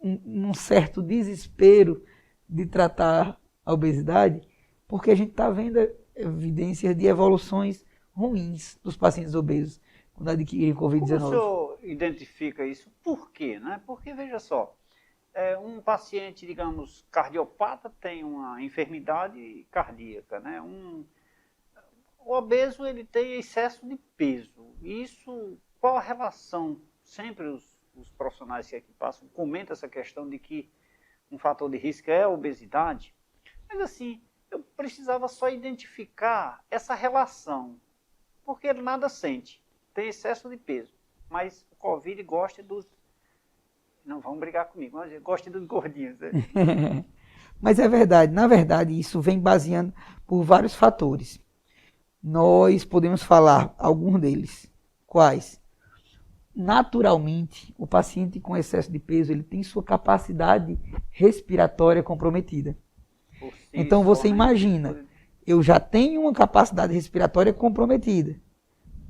um certo desespero de tratar a obesidade, porque a gente está vendo evidências de evoluções ruins dos pacientes obesos quando adquirem Covid-19. Como o senhor identifica isso? Por quê? Né? Porque, veja só, um paciente, digamos, cardiopata tem uma enfermidade cardíaca, né? O obeso, ele tem excesso de peso. Isso, qual a relação? Sempre os profissionais que aqui passam comentam essa questão de que um fator de risco é a obesidade. Mas assim, eu precisava só identificar essa relação, porque ele nada sente, tem excesso de peso, mas o Covid gosta dos... Não vão brigar comigo, mas gosta dos gordinhos. Né? Mas é verdade, na verdade isso vem baseando por vários fatores. Nós podemos falar alguns deles. Quais? Naturalmente, o paciente com excesso de peso, ele tem sua capacidade respiratória comprometida. Então você imagina, eu já tenho uma capacidade respiratória comprometida,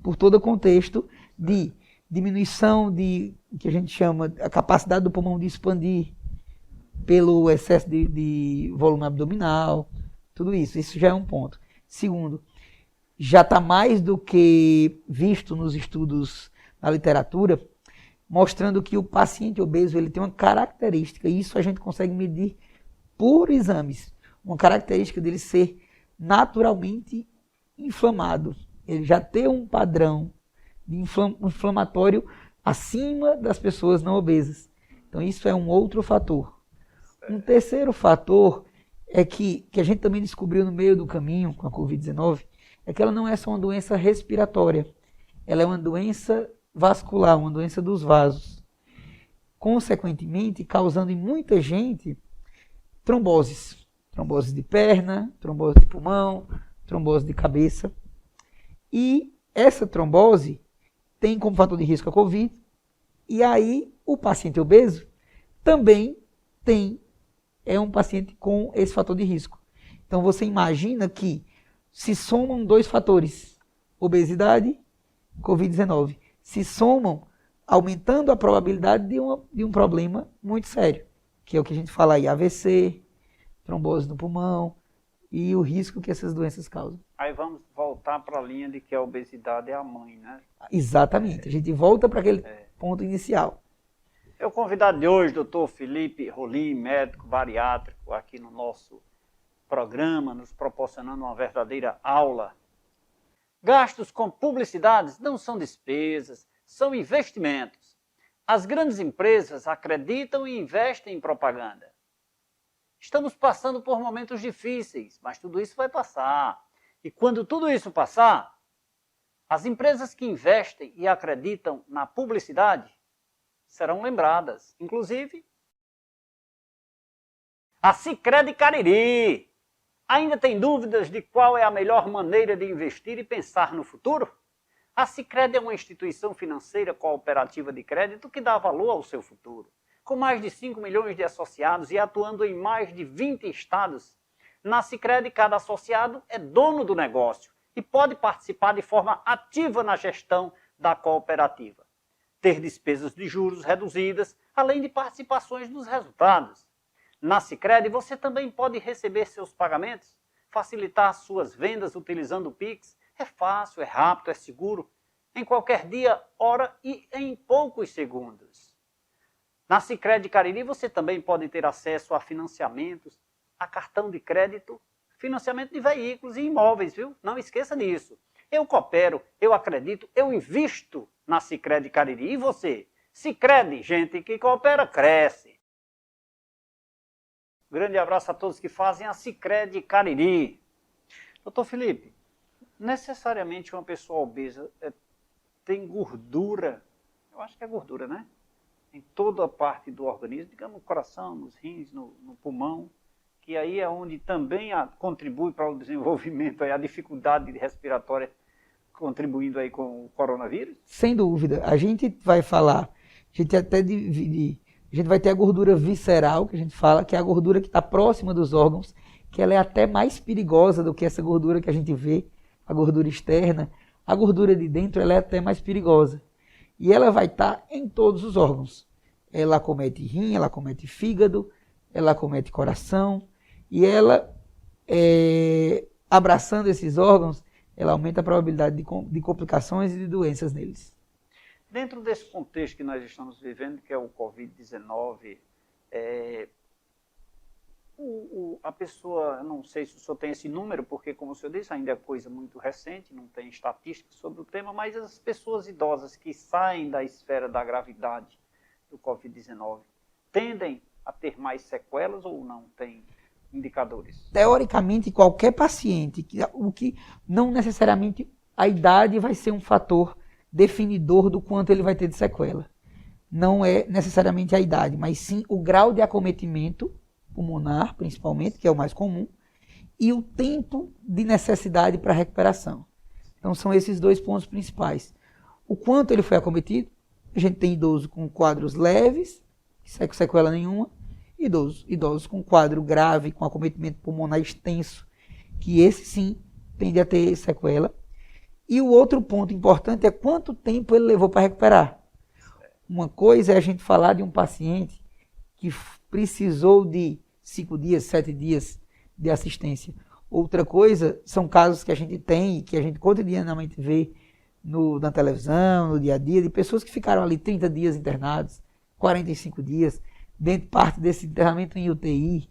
por todo o contexto de diminuição de, que a gente chama, a capacidade do pulmão de expandir, pelo excesso de volume abdominal, tudo isso. Isso já é um ponto. Segundo, já está mais do que visto nos estudos na literatura, mostrando que o paciente obeso ele tem uma característica, e isso a gente consegue medir por exames, uma característica dele ser naturalmente inflamado. Ele já tem um padrão de inflamatório acima das pessoas não obesas. Então isso é um outro fator. Um terceiro fator é que a gente também descobriu no meio do caminho com a Covid-19, é que ela não é só uma doença respiratória, ela é uma doença vascular, uma doença dos vasos. Consequentemente, causando em muita gente tromboses. Trombose de perna, trombose de pulmão, trombose de cabeça. E essa trombose tem como fator de risco a Covid, e aí o paciente obeso também é um paciente com esse fator de risco. Então você imagina que se somam dois fatores, obesidade e Covid-19, se somam aumentando a probabilidade de um problema muito sério, que é o que a gente fala aí, AVC, trombose no pulmão e o risco que essas doenças causam. Aí vamos voltar para a linha de que a obesidade é a mãe, né? Exatamente, a gente volta para aquele ponto inicial. O convidado de hoje, Dr. Felipe Rolim, médico bariátrico, aqui no nosso programa, nos proporcionando uma verdadeira aula. Gastos com publicidades não são despesas, são investimentos. As grandes empresas acreditam e investem em propaganda. Estamos passando por momentos difíceis, mas tudo isso vai passar. E quando tudo isso passar, as empresas que investem e acreditam na publicidade serão lembradas. Inclusive, a Sicredi Cariri. Ainda tem dúvidas de qual é a melhor maneira de investir e pensar no futuro? A Sicredi é uma instituição financeira cooperativa de crédito que dá valor ao seu futuro. Com mais de 5 milhões de associados e atuando em mais de 20 estados, na Sicredi cada associado é dono do negócio e pode participar de forma ativa na gestão da cooperativa. Ter despesas de juros reduzidas, além de participações nos resultados. Na Sicredi você também pode receber seus pagamentos, facilitar suas vendas utilizando o Pix. É fácil, é rápido, é seguro, em qualquer dia, hora e em poucos segundos. Na Sicredi Cariri você também pode ter acesso a financiamentos, a cartão de crédito, financiamento de veículos e imóveis, viu? Não esqueça disso. Eu coopero, eu acredito, eu invisto na Sicredi Cariri. E você? Sicredi, gente que coopera, cresce. Grande abraço a todos que fazem a Sicredi Cariri. Doutor Felipe, necessariamente uma pessoa obesa tem gordura, eu acho que é gordura, né? Em toda a parte do organismo, digamos no coração, nos rins, no pulmão, que aí é onde também contribui para o desenvolvimento, a dificuldade respiratória contribuindo aí com o coronavírus? Sem dúvida. A gente vai falar, a gente até dividir, a gente vai ter a gordura visceral, que a gente fala, que é a gordura que está próxima dos órgãos, que ela é até mais perigosa do que essa gordura que a gente vê, a gordura externa. A gordura de dentro ela é até mais perigosa. E ela vai estar em todos os órgãos. Ela acomete rim, ela acomete fígado, ela acomete coração. E ela, abraçando esses órgãos, ela aumenta a probabilidade de complicações e de doenças neles. Dentro desse contexto que nós estamos vivendo, que é o Covid-19, a pessoa, eu não sei se o senhor tem esse número, porque, como o senhor disse, ainda é coisa muito recente, não tem estatísticas sobre o tema, mas as pessoas idosas que saem da esfera da gravidade do Covid-19 tendem a ter mais sequelas ou não tem indicadores? Teoricamente, qualquer paciente, o que não necessariamente a idade vai ser um fator definidor do quanto ele vai ter de sequela. Não é necessariamente a idade, mas sim o grau de acometimento pulmonar, principalmente, que é o mais comum, e o tempo de necessidade para recuperação. Então são esses dois pontos principais. O quanto ele foi acometido, a gente tem idoso com quadros leves, sem sequela nenhuma, idosos com quadro grave, com acometimento pulmonar extenso, que esse sim tende a ter sequela. E o outro ponto importante é quanto tempo ele levou para recuperar. Uma coisa é a gente falar de um paciente que precisou de 5 dias, 7 dias de assistência. Outra coisa são casos que a gente tem, que a gente cotidianamente vê na televisão, no dia a dia, de pessoas que ficaram ali 30 dias internados, 45 dias, parte desse internamento em UTI.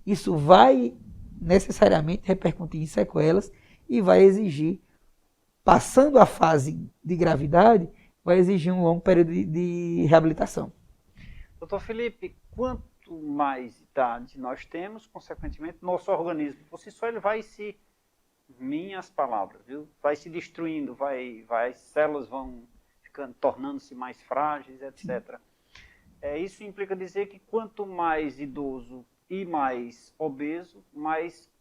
Isso vai necessariamente repercutir em sequelas e vai exigir, passando a fase de gravidade, vai exigir um longo período de reabilitação. Doutor Felipe, quanto mais idade nós temos, consequentemente, nosso organismo, por si só, ele vai se, minhas palavras, viu? Vai se destruindo, as células vão ficando, tornando-se mais frágeis, etc. Isso implica dizer que quanto mais idoso e mais obeso, mais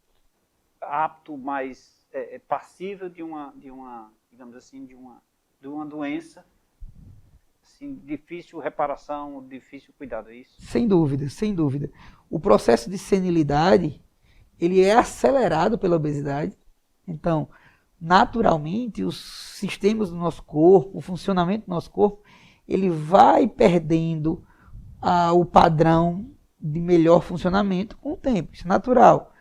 apto, mais passível de uma, digamos assim, de uma doença, assim, difícil reparação, difícil cuidado, é isso? Sem dúvida, sem dúvida. O processo de senilidade, ele é acelerado pela obesidade. Então, naturalmente, os sistemas do nosso corpo, o funcionamento do nosso corpo, ele vai perdendo o padrão de melhor funcionamento com o tempo, isso é natural.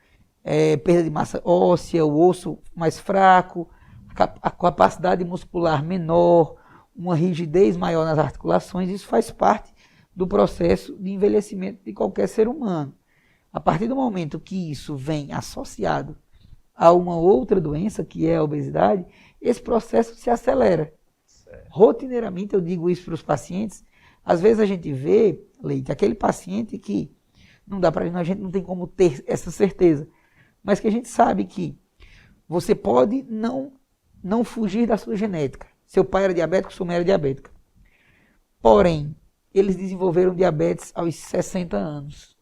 Perda de massa óssea, o osso mais fraco, a capacidade muscular menor, uma rigidez maior nas articulações, isso faz parte do processo de envelhecimento de qualquer ser humano. A partir do momento que isso vem associado a uma outra doença, que é a obesidade, esse processo se acelera. Rotineiramente eu digo isso para os pacientes. Às vezes a gente vê, Leite, aquele paciente que não dá para a gente não tem como ter essa certeza, mas que a gente sabe que você pode não fugir da sua genética. Seu pai era diabético, sua mãe era diabética. Porém, eles desenvolveram diabetes aos 60 anos.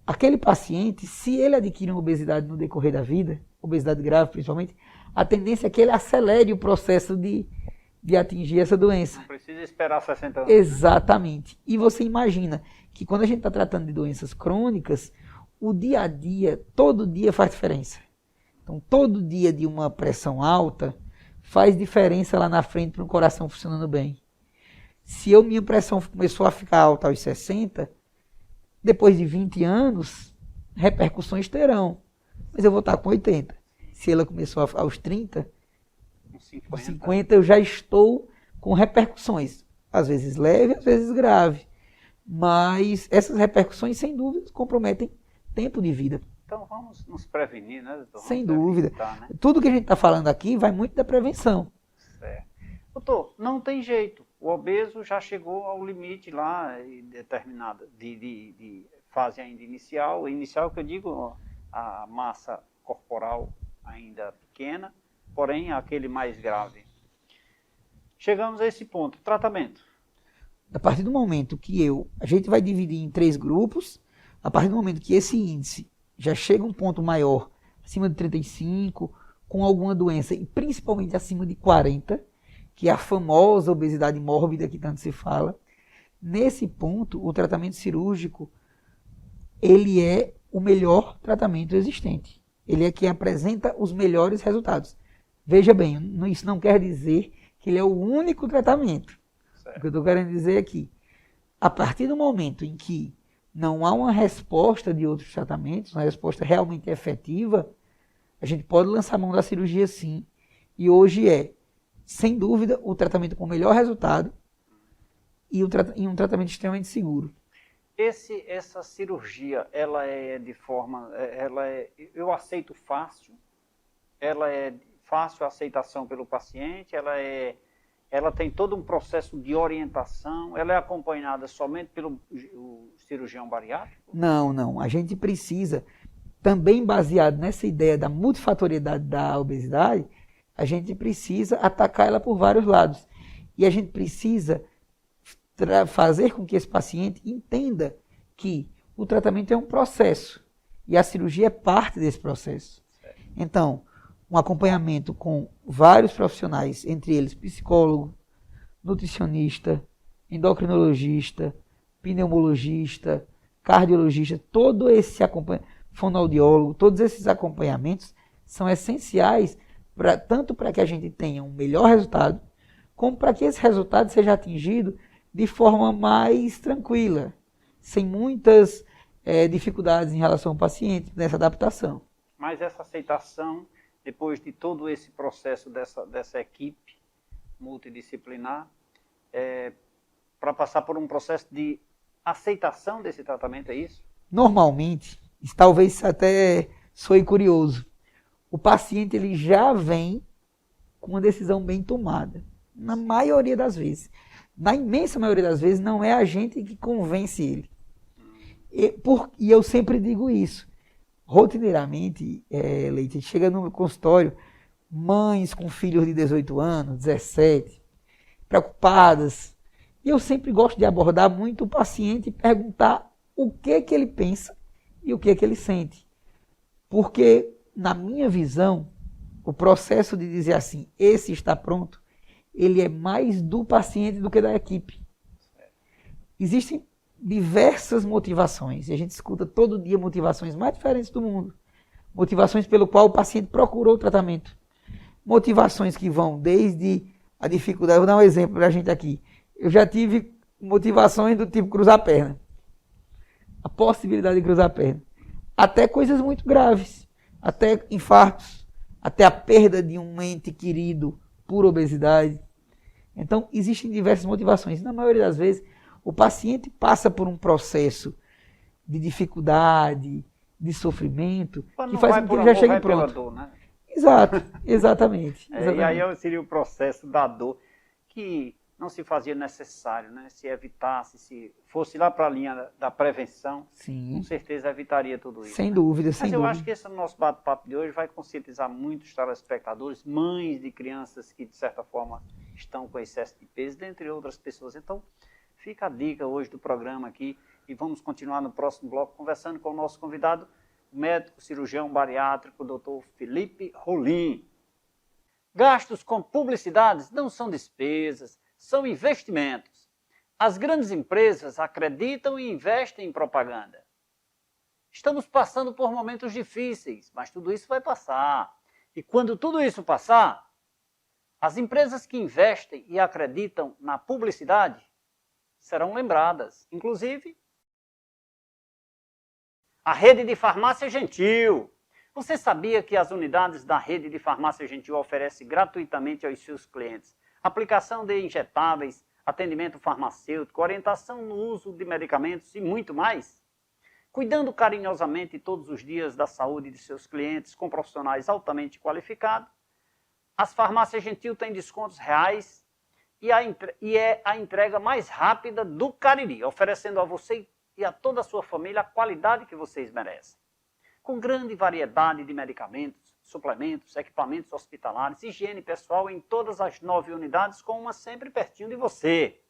Aquele paciente, se ele adquirir uma obesidade no decorrer da vida, obesidade grave principalmente, a tendência é que ele acelere o processo de atingir essa doença. Não precisa esperar 60 anos. Exatamente. E você imagina que quando a gente está tratando de doenças crônicas, o dia a dia, todo dia faz diferença. Então, todo dia de uma pressão alta faz diferença lá na frente para o coração funcionando bem. Se minha pressão começou a ficar alta aos 60, depois de 20 anos, repercussões terão. Mas eu vou estar com 80. Se ela começou aos 30, aos 50 eu já estou com repercussões. Às vezes leve, às vezes grave. Mas essas repercussões, sem dúvida, comprometem tempo de vida. Então vamos nos prevenir, né, doutor? Sem dúvida. Né? Tudo que a gente está falando aqui vai muito da prevenção. Certo. Doutor, não tem jeito. O obeso já chegou ao limite lá determinada de fase ainda inicial. Inicial que eu digo, a massa corporal ainda pequena, porém aquele mais grave. Chegamos a esse ponto. Tratamento. A partir do momento que a gente vai dividir em 3 grupos, a partir do momento que esse índice já chega a um ponto maior, acima de 35, com alguma doença, e principalmente acima de 40, que é a famosa obesidade mórbida que tanto se fala, nesse ponto, o tratamento cirúrgico, ele é o melhor tratamento existente. Ele é quem apresenta os melhores resultados. Veja bem, isso não quer dizer que ele é o único tratamento. Certo. O que eu estou querendo dizer é que, a partir do momento em que não há uma resposta de outros tratamentos, uma resposta realmente efetiva, a gente pode lançar a mão da cirurgia sim. E hoje sem dúvida, o tratamento com o melhor resultado e um tratamento extremamente seguro. Essa cirurgia, ela é de forma, eu aceito fácil, ela é fácil a aceitação pelo paciente, ela tem todo um processo de orientação, ela é acompanhada somente pelo cirurgião bariátrico? Não. A gente precisa, também baseado nessa ideia da multifatoriedade da obesidade, a gente precisa atacar ela por vários lados. E a gente precisa fazer com que esse paciente entenda que o tratamento é um processo e a cirurgia é parte desse processo. Então, um acompanhamento com vários profissionais, entre eles psicólogo, nutricionista, endocrinologista, pneumologista, cardiologista, todo esse fonoaudiólogo, todos esses acompanhamentos são essenciais tanto para que a gente tenha um melhor resultado, como para que esse resultado seja atingido de forma mais tranquila, sem muitas dificuldades em relação ao paciente, nessa adaptação. Mas essa aceitação, depois de todo esse processo dessa equipe multidisciplinar, para passar por um processo de aceitação desse tratamento, é isso? Normalmente, talvez até soe curioso, o paciente ele já vem com uma decisão bem tomada, na maioria das vezes. Na imensa maioria das vezes, não é a gente que convence ele. E eu sempre digo isso. Rotineiramente, Leite, chega no meu consultório, mães com filhos de 18 anos, 17, preocupadas. E eu sempre gosto de abordar muito o paciente e perguntar o que ele pensa e o que ele sente. Porque, na minha visão, o processo de dizer assim, esse está pronto, ele é mais do paciente do que da equipe. Existem diversas motivações, e a gente escuta todo dia motivações mais diferentes do mundo. Motivações pelo qual o paciente procurou o tratamento. Motivações que vão desde a dificuldade, vou dar um exemplo para a gente aqui. Eu já tive motivações do tipo cruzar a perna. a possibilidade de cruzar a perna. Até coisas muito graves, até infartos, até a perda de um ente querido por obesidade. Então, existem diversas motivações. Na maioria das vezes, o paciente passa por um processo de dificuldade, de sofrimento, que faz com que ele já chegue pronto. Dor, né? Exato, exatamente. E aí seria o processo da dor que não se fazia necessário, né? Se evitasse, se fosse lá para a linha da prevenção, Sim. Com certeza evitaria tudo isso. Sem né? dúvida, Mas sem eu dúvida. acho que esse nosso bate-papo de hoje vai conscientizar muitos telespectadores, mães de crianças que, de certa forma, estão com excesso de peso, dentre outras pessoas. Então, fica a dica hoje do programa aqui e vamos continuar no próximo bloco conversando com o nosso convidado, o médico cirurgião bariátrico, Dr. Felipe Rolim. Gastos com publicidades não são despesas, são investimentos. As grandes empresas acreditam e investem em propaganda. Estamos passando por momentos difíceis, mas tudo isso vai passar. E quando tudo isso passar, as empresas que investem e acreditam na publicidade serão lembradas. Inclusive, a rede de farmácia Gentil. Você sabia que as unidades da rede de farmácia Gentil oferecem gratuitamente aos seus clientes aplicação de injetáveis, atendimento farmacêutico, orientação no uso de medicamentos e muito mais? Cuidando carinhosamente todos os dias da saúde de seus clientes com profissionais altamente qualificados, as farmácias Gentil têm descontos reais e é a entrega mais rápida do Cariri, oferecendo a você e a toda a sua família a qualidade que vocês merecem. Com grande variedade de medicamentos, suplementos, equipamentos hospitalares, higiene pessoal em todas as 9 unidades, com uma sempre pertinho de você.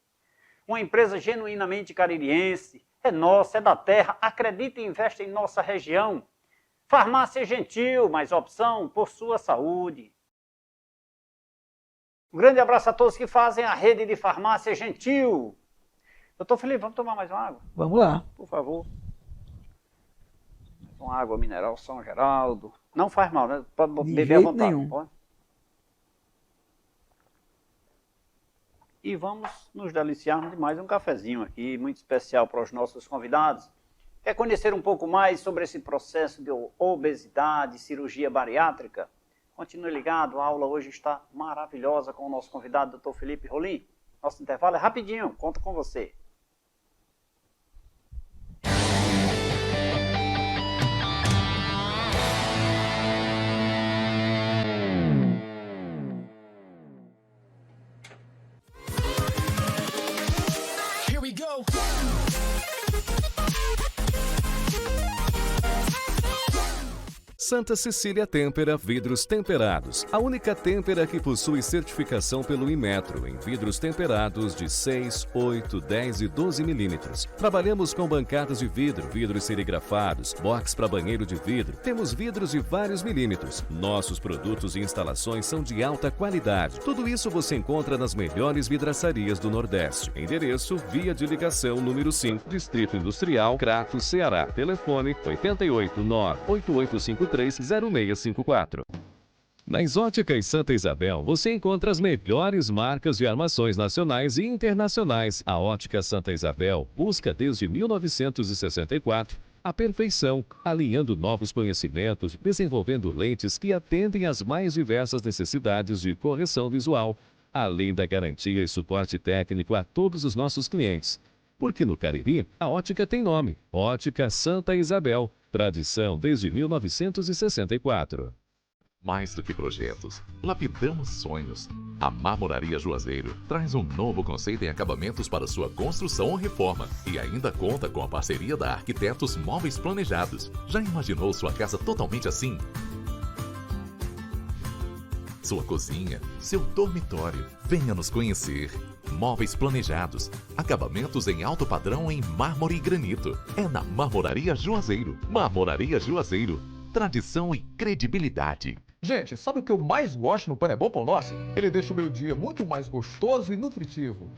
Uma empresa genuinamente caririense, é nossa, é da terra, acredita e investe em nossa região. Farmácia Gentil, mais opção por sua saúde. Um grande abraço a todos que fazem a rede de farmácia Gentil. Doutor Felipe, vamos tomar mais uma água? Vamos lá. Por favor. Uma água mineral São Geraldo. Não faz mal, né? Pode De beber à jeito vontade. nenhum. Pode? E vamos nos deliciarmos de mais um cafezinho aqui, muito especial para os nossos convidados. Quer conhecer um pouco mais sobre esse processo de obesidade, cirurgia bariátrica? Continue ligado, a aula hoje está maravilhosa com o nosso convidado, Dr. Felipe Rolim. Nosso intervalo é rapidinho, conto com você. Here we go. Santa Cecília Têmpera Vidros Temperados. A única têmpera que possui certificação pelo Inmetro em vidros temperados de 6, 8, 10 e 12 milímetros. Trabalhamos com bancadas de vidro, vidros serigrafados, box para banheiro de vidro. Temos vidros de vários milímetros. Nossos produtos e instalações são de alta qualidade. Tudo isso você encontra nas melhores vidraçarias do Nordeste. Endereço, via de ligação número 5, Distrito Industrial, Crato, Ceará. Telefone 889-8853-0654. Nas Óticas Santa Isabel, você encontra as melhores marcas de armações nacionais e internacionais. A Ótica Santa Isabel busca desde 1964 a perfeição, alinhando novos conhecimentos, desenvolvendo lentes que atendem às mais diversas necessidades de correção visual, além da garantia e suporte técnico a todos os nossos clientes. Porque no Cariri, a ótica tem nome: Ótica Santa Isabel. Tradição desde 1964. Mais do que projetos, lapidamos sonhos. A Marmoraria Juazeiro traz um novo conceito em acabamentos para sua construção ou reforma e ainda conta com a parceria da Arquitetos Móveis Planejados. Já imaginou sua casa totalmente assim? Sua cozinha, seu dormitório. Venha nos conhecer. Móveis planejados, acabamentos em alto padrão em mármore e granito. É na Marmoraria Juazeiro. Marmoraria Juazeiro. Tradição e credibilidade. Gente, sabe o que eu mais gosto no Pão é Bom Pão Doce? Ele deixa o meu dia muito mais gostoso e nutritivo.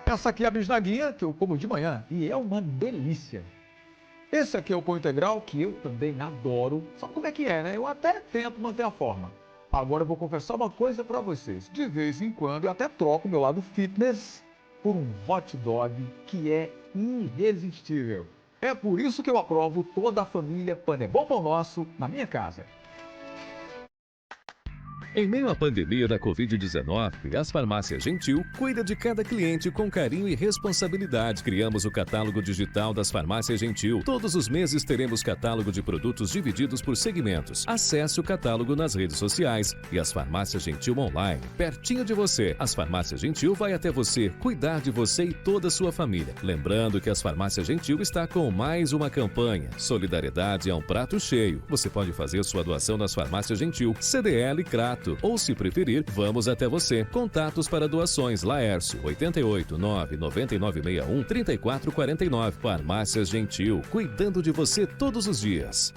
Essa aqui é a bisnaguinha que eu como de manhã e é uma delícia. Esse aqui é o pão integral que eu também adoro. Sabe como é que é, né? Eu até tento manter a forma. Agora eu vou confessar uma coisa pra vocês. De vez em quando eu até troco o meu lado fitness por um hot dog que é irresistível. É por isso que eu aprovo toda a família Pane Bom Pão Nosso na minha casa. Em meio à pandemia da Covid-19, as Farmácias Gentil cuida de cada cliente com carinho e responsabilidade. Criamos o catálogo digital das Farmácias Gentil. Todos os meses teremos catálogo de produtos divididos por segmentos. Acesse o catálogo nas redes sociais e as Farmácias Gentil online, pertinho de você. As Farmácias Gentil vai até você, cuidar de você e toda a sua família. Lembrando que as Farmácias Gentil está com mais uma campanha. Solidariedade é um prato cheio. Você pode fazer sua doação nas Farmácias Gentil, CDL Crato. Ou, se preferir, vamos até você. Contatos para doações: Laércio, 88 99961 3449. Farmácias Gentil, cuidando de você todos os dias.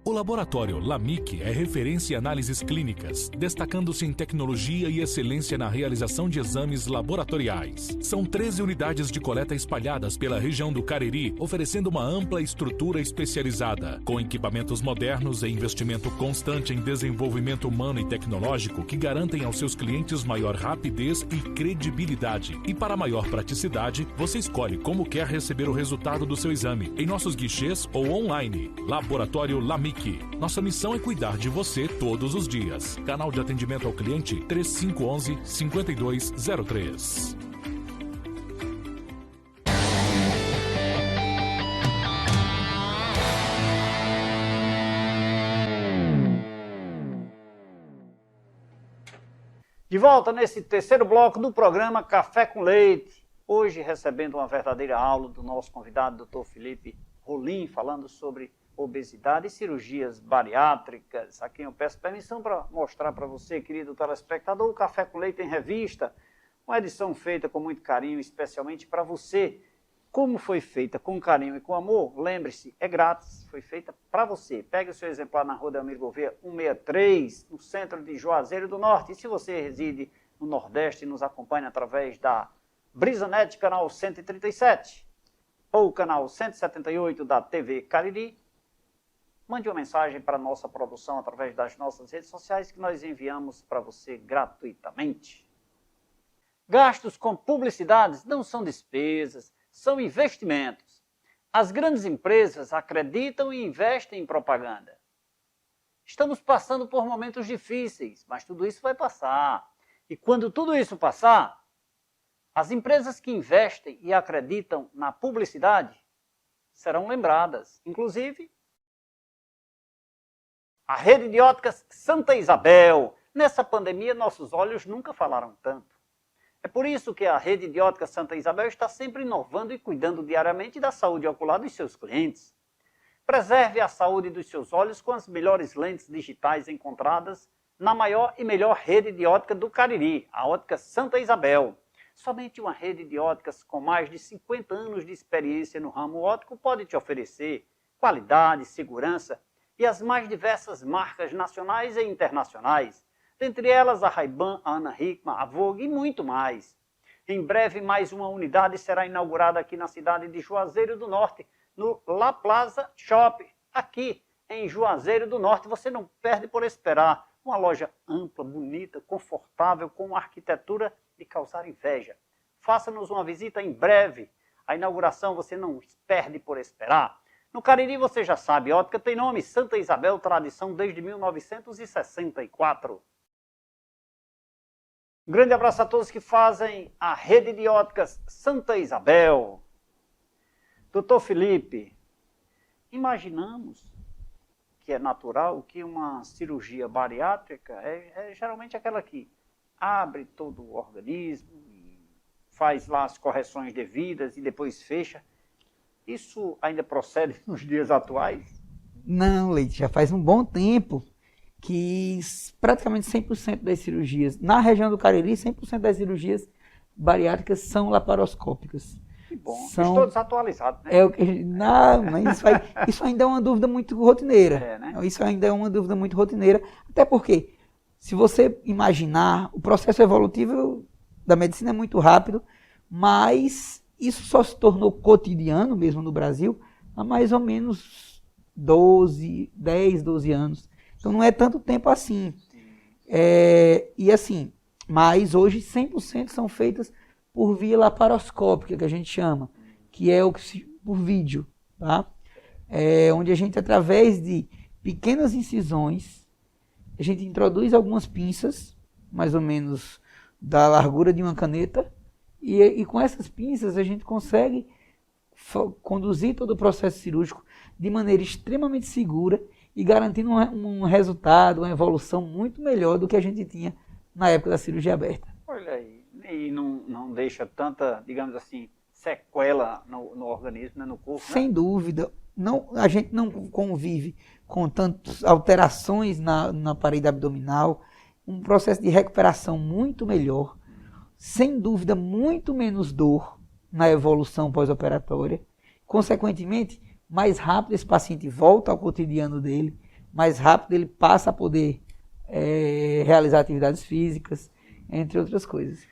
O laboratório LAMIC é referência em análises clínicas, destacando-se em tecnologia e excelência na realização de exames laboratoriais. São 13 unidades de coleta espalhadas pela região do Cariri, oferecendo uma ampla estrutura especializada, com equipamentos modernos e investimento constante em desenvolvimento humano e tecnológico que garantem aos seus clientes maior rapidez e credibilidade. E para maior praticidade, você escolhe como quer receber o resultado do seu exame, em nossos guichês ou online. Laboratório LAMIC. Nossa missão é cuidar de você todos os dias. Canal de atendimento ao cliente 3511-5203. De volta nesse terceiro bloco do programa Café com Leite. Hoje recebendo uma verdadeira aula do nosso convidado, Dr. Felipe Rolim, falando sobre obesidade e cirurgias bariátricas. A quem eu peço permissão para mostrar para você, querido telespectador, o Café com Leite em Revista, uma edição feita com muito carinho, especialmente para você. Como foi feita com carinho e com amor, lembre-se, é grátis, foi feita para você. Pegue o seu exemplar na Rua Delmiro Gouveia 163, no centro de Juazeiro do Norte. E se você reside no Nordeste e nos acompanha através da BrisaNet, canal 137, ou canal 178 da TV Cariri, mande uma mensagem para a nossa produção através das nossas redes sociais que nós enviamos para você gratuitamente. Gastos com publicidades não são despesas, são investimentos. As grandes empresas acreditam e investem em propaganda. Estamos passando por momentos difíceis, mas tudo isso vai passar. E quando tudo isso passar, as empresas que investem e acreditam na publicidade serão lembradas. Inclusive, a rede de óticas Santa Isabel. Nessa pandemia, nossos olhos nunca falaram tanto. É por isso que a rede de óticas Santa Isabel está sempre inovando e cuidando diariamente da saúde ocular dos seus clientes. Preserve a saúde dos seus olhos com as melhores lentes digitais encontradas na maior e melhor rede de ótica do Cariri, a Ótica Santa Isabel. Somente uma rede de óticas com mais de 50 anos de experiência no ramo óptico pode te oferecer qualidade, segurança e as mais diversas marcas nacionais e internacionais, dentre elas a Ray-Ban, a Ana Hickman, a Vogue e muito mais. Em breve, mais uma unidade será inaugurada aqui na cidade de Juazeiro do Norte, no La Plaza Shop, aqui em Juazeiro do Norte. Você não perde por esperar. Uma loja ampla, bonita, confortável, com uma arquitetura de causar inveja. Faça-nos uma visita em breve. A inauguração você não perde por esperar. No Cariri, você já sabe, a ótica tem nome, Santa Isabel, tradição desde 1964. Um grande abraço a todos que fazem a rede de óticas Santa Isabel. Doutor Felipe, imaginamos que é natural que uma cirurgia bariátrica é geralmente aquela que abre todo o organismo, faz lá as correções devidas e depois fecha. Isso ainda procede nos dias atuais? Não, Leite, já faz um bom tempo que praticamente 100% das cirurgias, na região do Cariri, 100% das cirurgias bariátricas são laparoscópicas. Que bom, estou desatualizado, né? Não, mas isso ainda é uma dúvida muito rotineira. Né? Isso ainda é uma dúvida muito rotineira, até porque, se você imaginar, o processo evolutivo da medicina é muito rápido, mas isso só se tornou cotidiano mesmo no Brasil há mais ou menos 10, 12 anos. Então não é tanto tempo assim. E assim, mas hoje 100% são feitas por via laparoscópica, que a gente chama, que é por vídeo. tá? Onde a gente, através de pequenas incisões, a gente introduz algumas pinças, mais ou menos da largura de uma caneta, e com essas pinças a gente consegue conduzir todo o processo cirúrgico de maneira extremamente segura e garantindo um resultado, uma evolução muito melhor do que a gente tinha na época da cirurgia aberta. Olha aí, e não deixa tanta, digamos assim, sequela no organismo, né, no corpo? Sem dúvida. A gente não convive com tantas alterações na parede abdominal, um processo de recuperação muito melhor, sem dúvida muito menos dor na evolução pós-operatória. Consequentemente, mais rápido esse paciente volta ao cotidiano dele, mais rápido ele passa a poder realizar atividades físicas, entre outras coisas.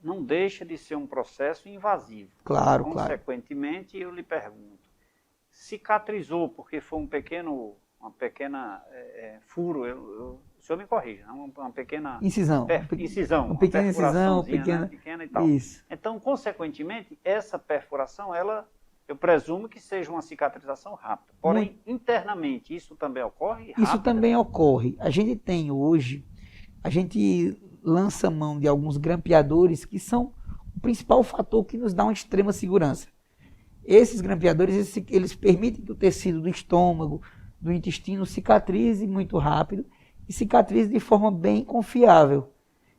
Não deixa de ser um processo invasivo. Claro, Consequentemente, eu lhe pergunto, cicatrizou porque foi uma pequena furo, o senhor me corrija, uma pequena incisão, uma pequena incisão, pequena e tal. Isso. Então, consequentemente, essa perfuração, eu presumo que seja uma cicatrização rápida. Porém, internamente, isso também ocorre rápido? Isso também ocorre. A gente tem hoje, a gente lança mão de alguns grampeadores que são o principal fator que nos dá uma extrema segurança. Esses grampeadores, eles permitem que o tecido do estômago, do intestino cicatrize muito rápido e cicatrize de forma bem confiável.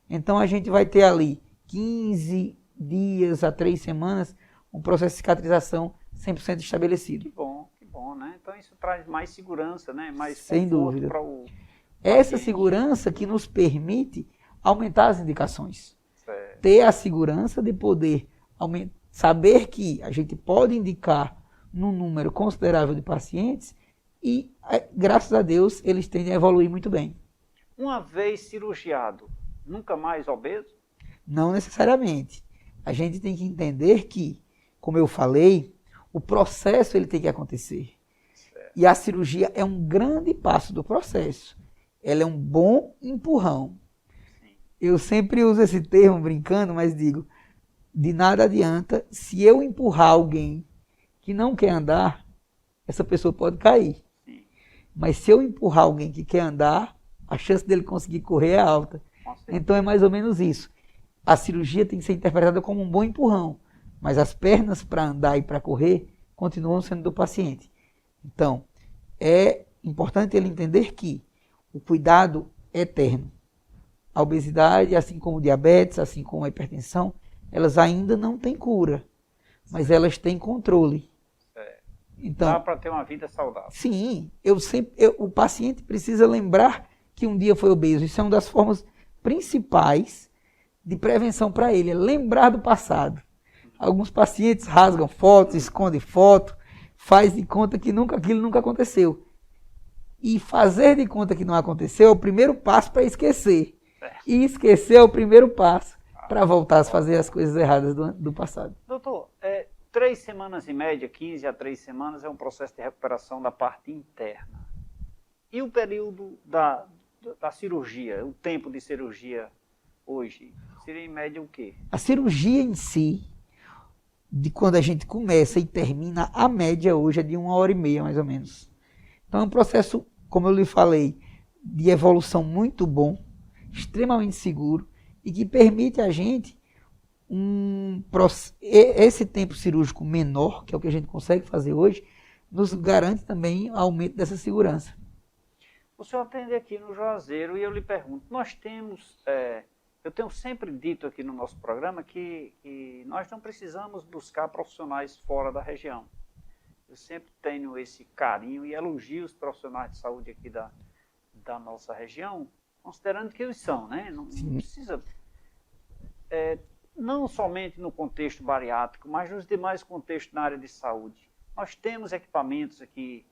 Então a gente vai ter ali 15 dias a 3 semanas um processo de cicatrização 100% estabelecido. Que bom, né? Então isso traz mais segurança, né? Mais sem dúvida. Para o essa segurança que nos permite aumentar as indicações. Certo. Ter a segurança de poder saber que a gente pode indicar num número considerável de pacientes e, graças a Deus, eles tendem a evoluir muito bem. Uma vez cirurgiado, nunca mais obeso? Não necessariamente. A gente tem que entender que, como eu falei, o processo ele tem que acontecer. Certo. E a cirurgia é um grande passo do processo. Ela é um bom empurrão. Sim. Eu sempre uso esse termo brincando, mas digo, de nada adianta se eu empurrar alguém que não quer andar, essa pessoa pode cair. Sim. Mas se eu empurrar alguém que quer andar, a chance dele conseguir correr é alta. Então é mais ou menos isso. A cirurgia tem que ser interpretada como um bom empurrão, mas as pernas para andar e para correr continuam sendo do paciente. Então, é importante ele entender que o cuidado é eterno. A obesidade, assim como o diabetes, assim como a hipertensão, elas ainda não têm cura, mas elas têm controle. Então, dá para ter uma vida saudável. Sim, o paciente precisa lembrar que um dia foi obeso. Isso é uma das formas principais de prevenção para ele, é lembrar do passado. Alguns pacientes rasgam fotos, escondem foto, faz de conta que aquilo nunca aconteceu. E fazer de conta que não aconteceu é o primeiro passo para esquecer. E esquecer é o primeiro passo para voltar a fazer as coisas erradas do passado. Doutor, 3 semanas em média, 15 a 3 semanas, é um processo de recuperação da parte interna. E o período da cirurgia, o tempo de cirurgia hoje, seria em média o quê? A cirurgia em si, de quando a gente começa e termina, a média hoje é de 1h30, mais ou menos. Então é um processo, como eu lhe falei, de evolução muito bom, extremamente seguro e que permite a gente esse tempo cirúrgico menor, que é o que a gente consegue fazer hoje, nos garante também o aumento dessa segurança. O senhor atende aqui no Juazeiro e eu lhe pergunto, nós temos, eu tenho sempre dito aqui no nosso programa que nós não precisamos buscar profissionais fora da região. Eu sempre tenho esse carinho e elogio os profissionais de saúde aqui da nossa região, considerando que eles são, né? Não precisa, não somente no contexto bariátrico, mas nos demais contextos na área de saúde. Nós temos equipamentos aqui,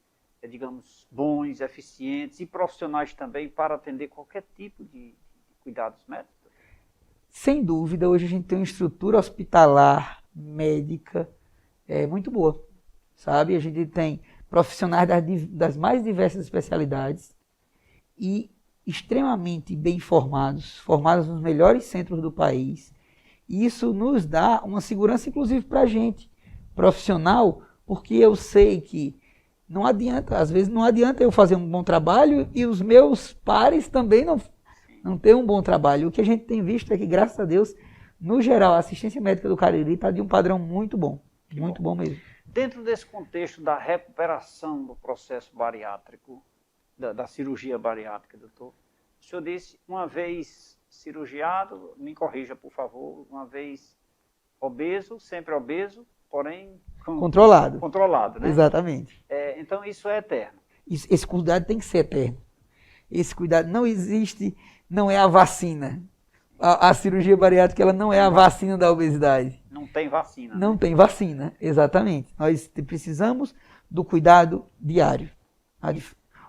digamos, bons, eficientes e profissionais também para atender qualquer tipo de cuidados médicos? Sem dúvida, hoje a gente tem uma estrutura hospitalar, médica, muito boa, sabe? A gente tem profissionais das mais diversas especialidades e extremamente bem formados nos melhores centros do país. E isso nos dá uma segurança, inclusive, para a gente, profissional, Porque eu sei que não adianta, às vezes não adianta eu fazer um bom trabalho e os meus pares também não ter um bom trabalho. O que a gente tem visto é que, graças a Deus, no geral, a assistência médica do Cariri está de um padrão muito bom. Muito bom mesmo. Dentro desse contexto da recuperação do processo bariátrico, da cirurgia bariátrica, doutor, o senhor disse, uma vez cirurgiado, me corrija, por favor, uma vez obeso, sempre obeso, porém... Controlado. Controlado, né? Exatamente. Então, isso é eterno. Esse cuidado tem que ser eterno. Esse cuidado não existe, não é a vacina. A cirurgia bariátrica ela não é a vacina da obesidade. Não tem vacina. Não tem vacina, exatamente. Nós precisamos do cuidado diário.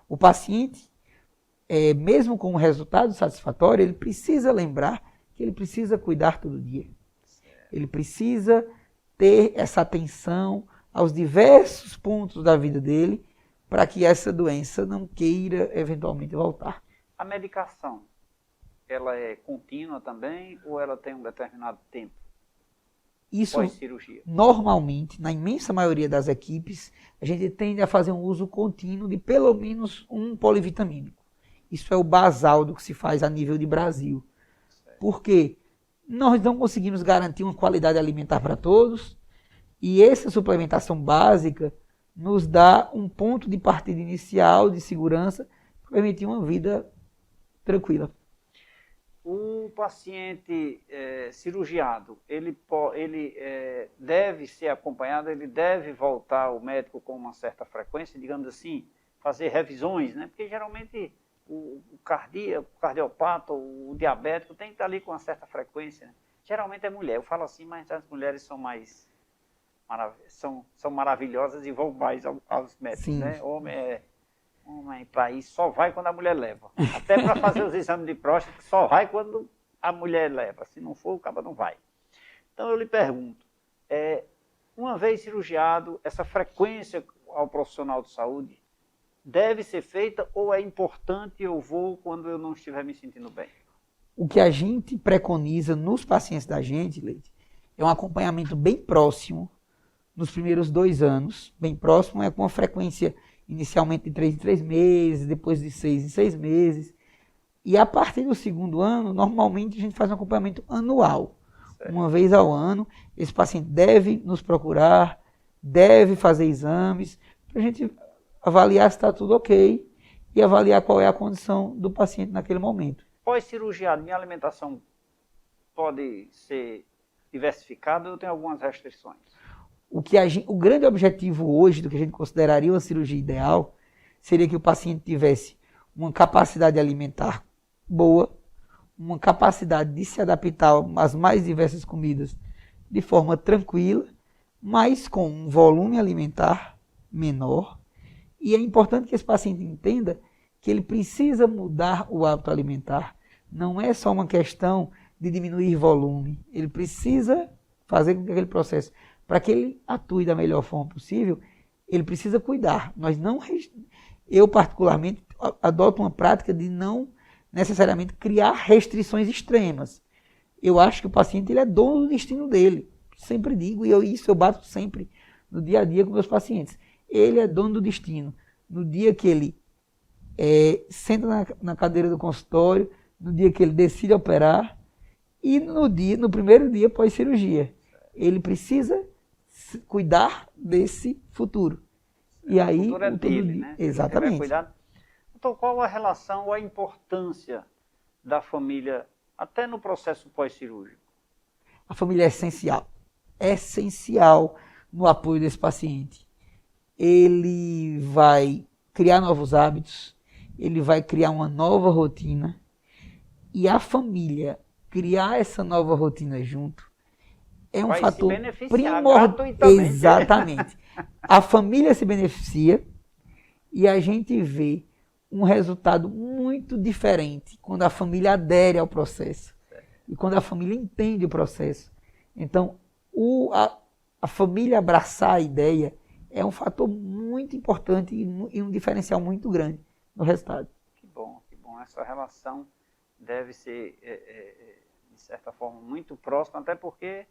O paciente, mesmo com um resultado satisfatório, ele precisa lembrar que ele precisa cuidar todo dia. Ele precisa ter essa atenção aos diversos pontos da vida dele para que essa doença não queira eventualmente voltar. A medicação, ela é contínua também ou ela tem um determinado tempo? Isso, pós-cirurgia? Normalmente, na imensa maioria das equipes, a gente tende a fazer um uso contínuo de pelo menos um polivitamínico. Isso é o basal do que se faz a nível de Brasil. Porque nós não conseguimos garantir uma qualidade alimentar para todos e essa suplementação básica nos dá um ponto de partida inicial de segurança para permitir uma vida tranquila. O paciente cirurgiado, ele deve ser acompanhado, ele deve voltar ao médico com uma certa frequência, digamos assim, fazer revisões, né? Porque geralmente o cardiopata, o diabético tem que estar ali com uma certa frequência, né? Geralmente é mulher, eu falo assim, mas as mulheres são são maravilhosas e vão mais aos médicos, Sim. né? Homem para isso só vai quando a mulher leva. Até para fazer os exames de próstata, só vai quando a mulher leva. Se não for, o cara não vai. Então eu lhe pergunto, uma vez cirurgiado, essa frequência ao profissional de saúde deve ser feita ou é importante eu vou quando eu não estiver me sentindo bem? O que a gente preconiza nos pacientes da gente, Leite, é um acompanhamento bem próximo nos primeiros 2 anos. Bem próximo é com uma frequência inicialmente de 3 em 3 meses, depois de 6 em 6 meses. E a partir do 2º ano, normalmente a gente faz um acompanhamento anual. Certo. Uma vez ao ano, esse paciente deve nos procurar, deve fazer exames, para a gente avaliar se está tudo ok e avaliar qual é a condição do paciente naquele momento. Pós-cirurgiado, minha alimentação pode ser diversificada ou eu tenho algumas restrições? O grande objetivo hoje do que a gente consideraria uma cirurgia ideal seria que o paciente tivesse uma capacidade alimentar boa, uma capacidade de se adaptar às mais diversas comidas de forma tranquila, mas com um volume alimentar menor. E é importante que esse paciente entenda que ele precisa mudar o hábito alimentar. Não é só uma questão de diminuir volume. Ele precisa fazer com que aquele processo, para que ele atue da melhor forma possível, ele precisa cuidar. Eu, particularmente, adoto uma prática de não necessariamente criar restrições extremas. Eu acho que o paciente ele é dono do destino dele. Sempre digo, e isso eu bato sempre no dia a dia com meus pacientes. Ele é dono do destino. No dia que ele senta na cadeira do consultório, no dia que ele decide operar e no primeiro dia pós-cirurgia. Ele precisa cuidar desse futuro. E aí, o futuro é dele, né? Exatamente. Então, qual a relação ou a importância da família até no processo pós-cirúrgico? A família é essencial. É essencial no apoio desse paciente. Ele vai criar novos hábitos, ele vai criar uma nova rotina, e a família criar essa nova rotina junto é um fator primordial. Exatamente. A família se beneficia e a gente vê um resultado muito diferente quando a família adere ao processo e quando a família entende o processo. Então, a família abraçar a ideia é um fator muito importante e um diferencial muito grande no resultado. Que bom, que bom. Essa relação deve ser, de certa forma, muito próxima, até porque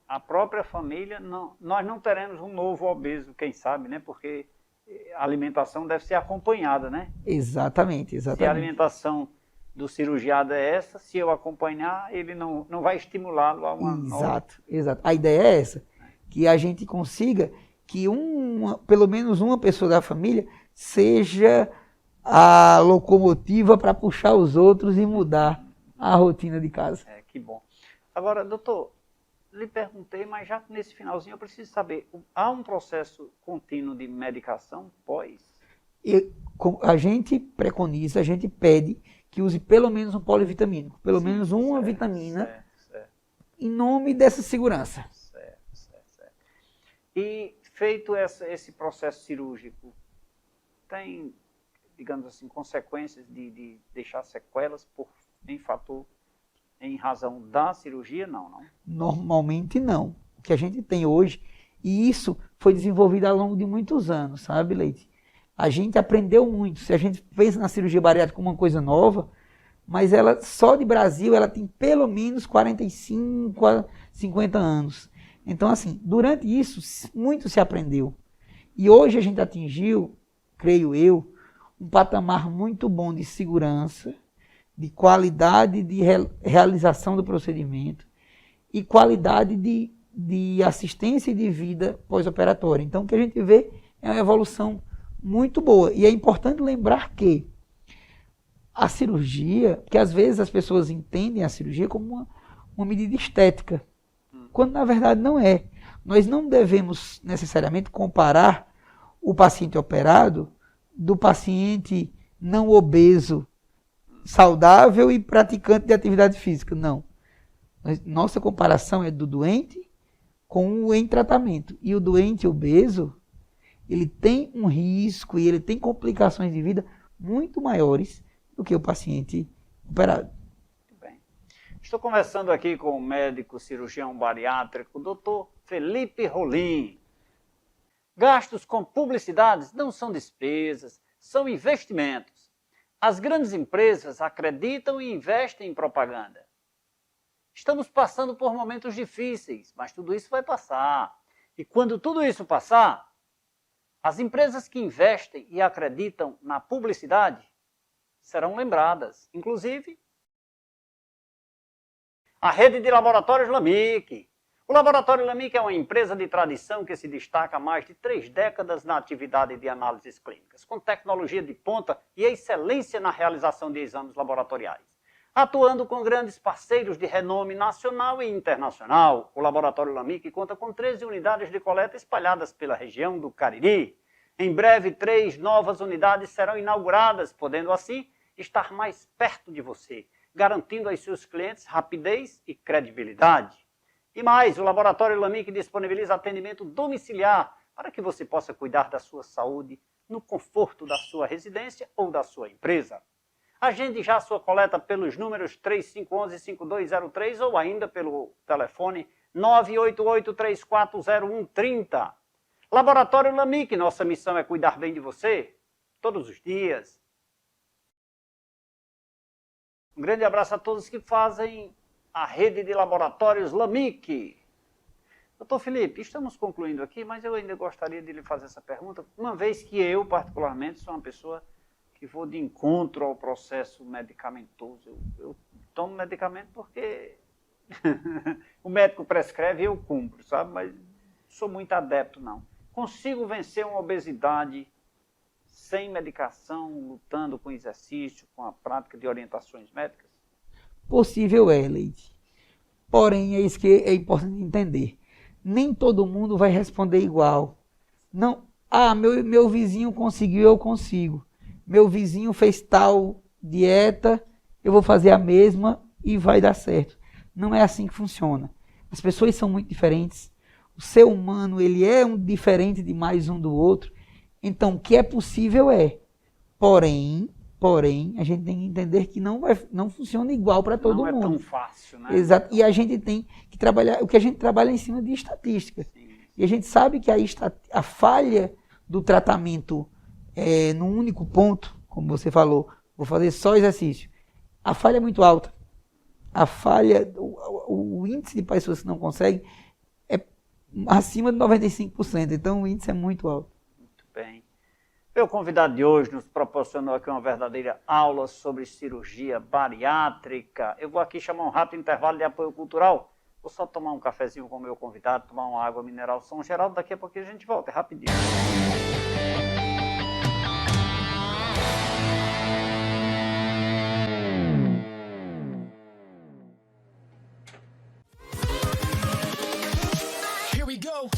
a própria família, nós não teremos um novo obeso, quem sabe, né? Porque a alimentação deve ser acompanhada, né? Exatamente. Se a alimentação do cirurgiado é essa, se eu acompanhar, ele não vai estimulá-lo a uma nova... Exato. A ideia é essa, que a gente consiga que pelo menos uma pessoa da família seja a locomotiva para puxar os outros e mudar a rotina de casa. Que bom. Agora, doutor, lhe perguntei, mas já nesse finalzinho eu preciso saber, há um processo contínuo de medicação pós? A gente preconiza, a gente pede que use pelo menos um polivitamínico, pelo menos uma vitamina, em nome dessa segurança. Certo. E feito esse processo cirúrgico, tem, digamos assim, consequências de deixar sequelas em razão da cirurgia? Não. Normalmente não. O que a gente tem hoje, e isso foi desenvolvido ao longo de muitos anos, sabe, Leite? A gente aprendeu muito. Se a gente pensa na cirurgia bariátrica como uma coisa nova, mas ela só de Brasil ela tem pelo menos 45 a 50 anos. Então, assim, durante isso, muito se aprendeu. E hoje a gente atingiu, creio eu, um patamar muito bom de segurança, de qualidade de realização do procedimento e qualidade de assistência e de vida pós-operatória. Então, o que a gente vê é uma evolução muito boa. E é importante lembrar que a cirurgia, que às vezes as pessoas entendem a cirurgia como uma medida estética, quando na verdade não é. Nós não devemos necessariamente comparar o paciente operado do paciente não obeso, saudável e praticante de atividade física. Não. Nossa comparação é do doente com o em tratamento. E o doente obeso, ele tem um risco e ele tem complicações de vida muito maiores do que o paciente operado. Muito bem. Estou conversando aqui com o médico cirurgião bariátrico, Dr. Felipe Rolim. Gastos com publicidades não são despesas, são investimentos. As grandes empresas acreditam e investem em propaganda. Estamos passando por momentos difíceis, mas tudo isso vai passar. E quando tudo isso passar, as empresas que investem e acreditam na publicidade serão lembradas. Inclusive, a rede de laboratórios LAMIC. O Laboratório LAMIC é uma empresa de tradição que se destaca há mais de 3 décadas na atividade de análises clínicas, com tecnologia de ponta e excelência na realização de exames laboratoriais. Atuando com grandes parceiros de renome nacional e internacional, o Laboratório LAMIC conta com 13 unidades de coleta espalhadas pela região do Cariri. Em breve, 3 novas unidades serão inauguradas, podendo assim estar mais perto de você, garantindo aos seus clientes rapidez e credibilidade. E mais, o Laboratório LAMIC disponibiliza atendimento domiciliar para que você possa cuidar da sua saúde no conforto da sua residência ou da sua empresa. Agende já a sua coleta pelos números 3511-5203 ou ainda pelo telefone 988-340130. Laboratório LAMIC, nossa missão é cuidar bem de você todos os dias. Um grande abraço a todos que fazem a rede de laboratórios LAMIC. Doutor Felipe, estamos concluindo aqui, mas eu ainda gostaria de lhe fazer essa pergunta, uma vez que eu, particularmente, sou uma pessoa que vou de encontro ao processo medicamentoso. Eu tomo medicamento porque o médico prescreve e eu cumpro, sabe? Mas não sou muito adepto, não. Consigo vencer uma obesidade sem medicação, lutando com exercício, com a prática de orientações médicas? Possível é, Leite. Porém, é isso que é importante entender. Nem todo mundo vai responder igual. Não, meu vizinho conseguiu, eu consigo. Meu vizinho fez tal dieta, eu vou fazer a mesma e vai dar certo. Não é assim que funciona. As pessoas são muito diferentes. O ser humano, ele é diferente demais um do outro. Então, o que é possível é. Porém, a gente tem que entender que não funciona igual para todo mundo. Não é tão fácil, né? Exato. E a gente tem que trabalhar, o que a gente trabalha é em cima de estatística. Sim. E a gente sabe que a falha do tratamento num único ponto, como você falou, vou fazer só exercício. A falha é muito alta. A falha, o índice de pessoas que não conseguem acima de 95%, então o índice é muito alto. Muito bem. Meu convidado de hoje nos proporcionou aqui uma verdadeira aula sobre cirurgia bariátrica. Eu vou aqui chamar um rápido intervalo de apoio cultural. Vou só tomar um cafezinho com o meu convidado, tomar uma água mineral São Geraldo. Daqui a pouquinho a gente volta, é rapidinho. Here we go.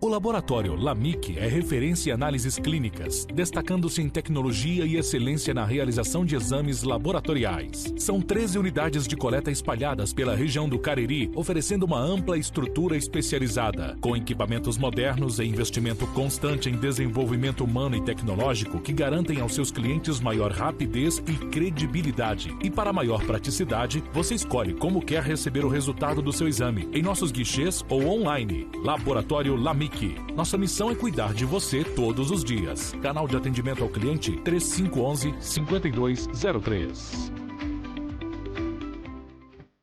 O laboratório LAMIC é referência em análises clínicas, destacando-se em tecnologia e excelência na realização de exames laboratoriais. São 13 unidades de coleta espalhadas pela região do Cariri, oferecendo uma ampla estrutura especializada, com equipamentos modernos e investimento constante em desenvolvimento humano e tecnológico que garantem aos seus clientes maior rapidez e credibilidade. E para maior praticidade, você escolhe como quer receber o resultado do seu exame, em nossos guichês ou online. Laboratório LAMIC. Nossa missão é cuidar de você todos os dias. Canal de atendimento ao cliente 3511-5203.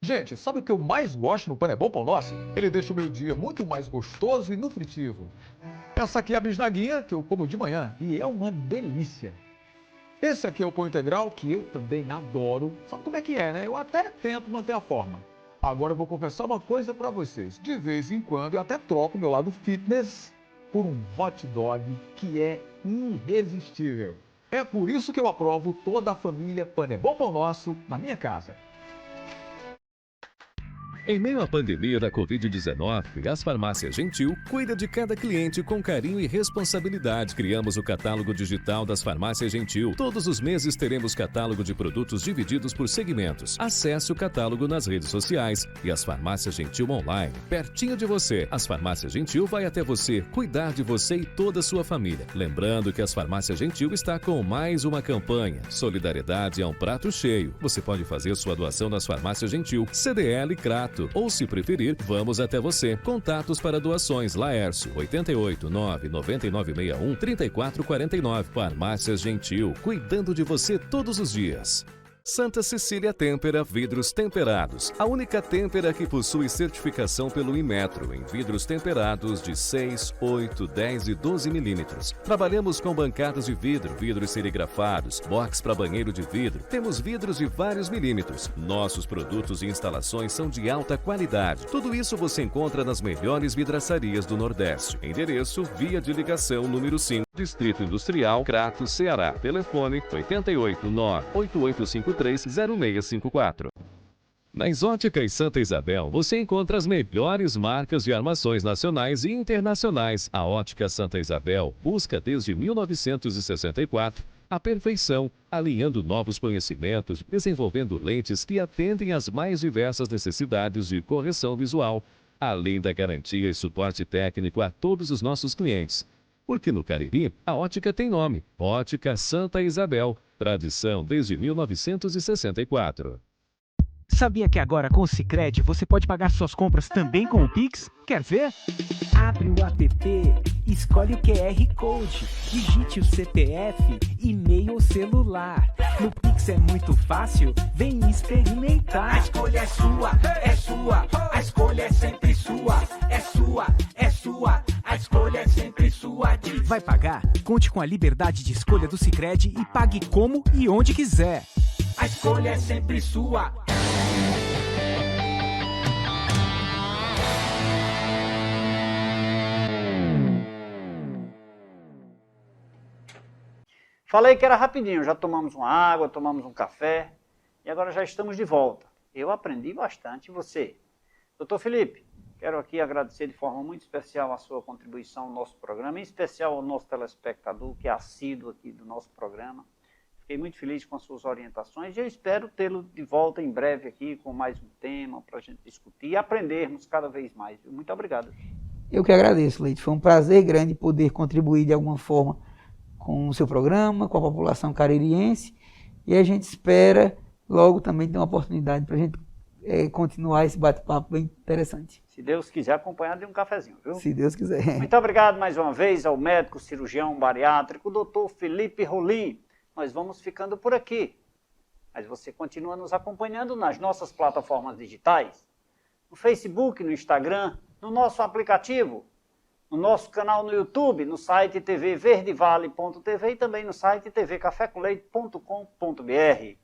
Gente, sabe o que eu mais gosto no Panebol Pão Doce? Ele deixa o meu dia muito mais gostoso e nutritivo. Essa aqui é a bisnaguinha que eu como de manhã e é uma delícia. Esse aqui é o pão integral que eu também adoro. Sabe como é que é, né? Eu até tento manter a forma. Agora eu vou confessar uma coisa pra vocês. De vez em quando eu até troco meu lado fitness por um hot dog que é irresistível. É por isso que eu aprovo toda a família Panebol Pão Nosso na minha casa. Em meio à pandemia da Covid-19, as Farmácias Gentil cuida de cada cliente com carinho e responsabilidade. Criamos o catálogo digital das Farmácias Gentil. Todos os meses teremos catálogo de produtos divididos por segmentos. Acesse o catálogo nas redes sociais e as Farmácias Gentil online, pertinho de você. As Farmácias Gentil vai até você, cuidar de você e toda a sua família. Lembrando que as Farmácias Gentil está com mais uma campanha. Solidariedade é um prato cheio. Você pode fazer sua doação nas Farmácias Gentil, CDL Crato. Ou, se preferir, vamos até você. Contatos para doações: Laércio, 889-9961-3449. Farmácias Gentil, cuidando de você todos os dias. Santa Cecília Têmpera Vidros Temperados. A única têmpera que possui certificação pelo Inmetro em vidros temperados de 6, 8, 10 e 12 milímetros. Trabalhamos com bancadas de vidro, vidros serigrafados, box para banheiro de vidro. Temos vidros de vários milímetros. Nossos produtos e instalações são de alta qualidade. Tudo isso você encontra nas melhores vidraçarias do Nordeste. Endereço: Via de Ligação número 5, Distrito Industrial, Crato, Ceará. Telefone: 88-98853-0654. Nas Óticas Santa Isabel, você encontra as melhores marcas de armações nacionais e internacionais. A Ótica Santa Isabel busca desde 1964 a perfeição, alinhando novos conhecimentos, desenvolvendo lentes que atendem às mais diversas necessidades de correção visual, além da garantia e suporte técnico a todos os nossos clientes. Porque no Cariri, a ótica tem nome: Ótica Santa Isabel. Tradição desde 1964. Sabia que agora com o Sicredi você pode pagar suas compras também com o Pix? Quer ver? Abre o app, escolhe o QR Code, digite o CPF, e-mail ou celular. No Pix é muito fácil, vem experimentar. A escolha é sua, a escolha é sempre sua, é sua, a escolha é sempre sua. Vai pagar? Conte com a liberdade de escolha do Sicredi e pague como e onde quiser. A escolha é sempre sua. Falei que era rapidinho, já tomamos uma água, tomamos um café e agora já estamos de volta. Eu aprendi bastante, e você? Doutor Felipe, quero aqui agradecer de forma muito especial a sua contribuição ao nosso programa, em especial ao nosso telespectador, que é assíduo aqui do nosso programa. Fiquei muito feliz com as suas orientações e eu espero tê-lo de volta em breve aqui com mais um tema para a gente discutir e aprendermos cada vez mais. Muito obrigado. Eu que agradeço, Leite. Foi um prazer grande poder contribuir de alguma forma com o seu programa, com a população caririense, e a gente espera logo também ter uma oportunidade para a gente continuar esse bate-papo bem interessante. Se Deus quiser, acompanhado de um cafezinho, viu? Se Deus quiser. Muito obrigado mais uma vez ao médico cirurgião bariátrico, doutor Felipe Rolim. Nós vamos ficando por aqui. Mas você continua nos acompanhando nas nossas plataformas digitais, no Facebook, no Instagram, no nosso aplicativo, no nosso canal no YouTube, no site tvverdevale.tv e também no site tvcafecomleite.com.br,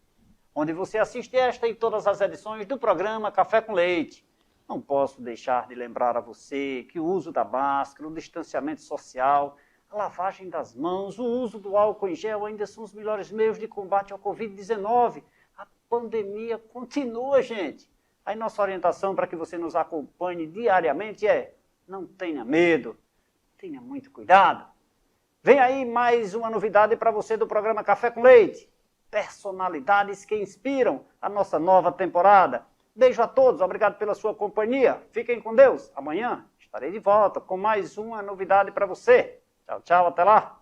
onde você assiste esta e todas as edições do programa Café com Leite. Não posso deixar de lembrar a você que o uso da máscara, o distanciamento social, a lavagem das mãos, o uso do álcool em gel ainda são os melhores meios de combate ao Covid-19. A pandemia continua, gente. Aí nossa orientação para que você nos acompanhe diariamente é: não tenha medo, tenha muito cuidado. Vem aí mais uma novidade para você do programa Café com Leite. Personalidades que inspiram a nossa nova temporada. Beijo a todos, obrigado pela sua companhia. Fiquem com Deus. Amanhã estarei de volta com mais uma novidade para você. Tchau, tchau, até lá.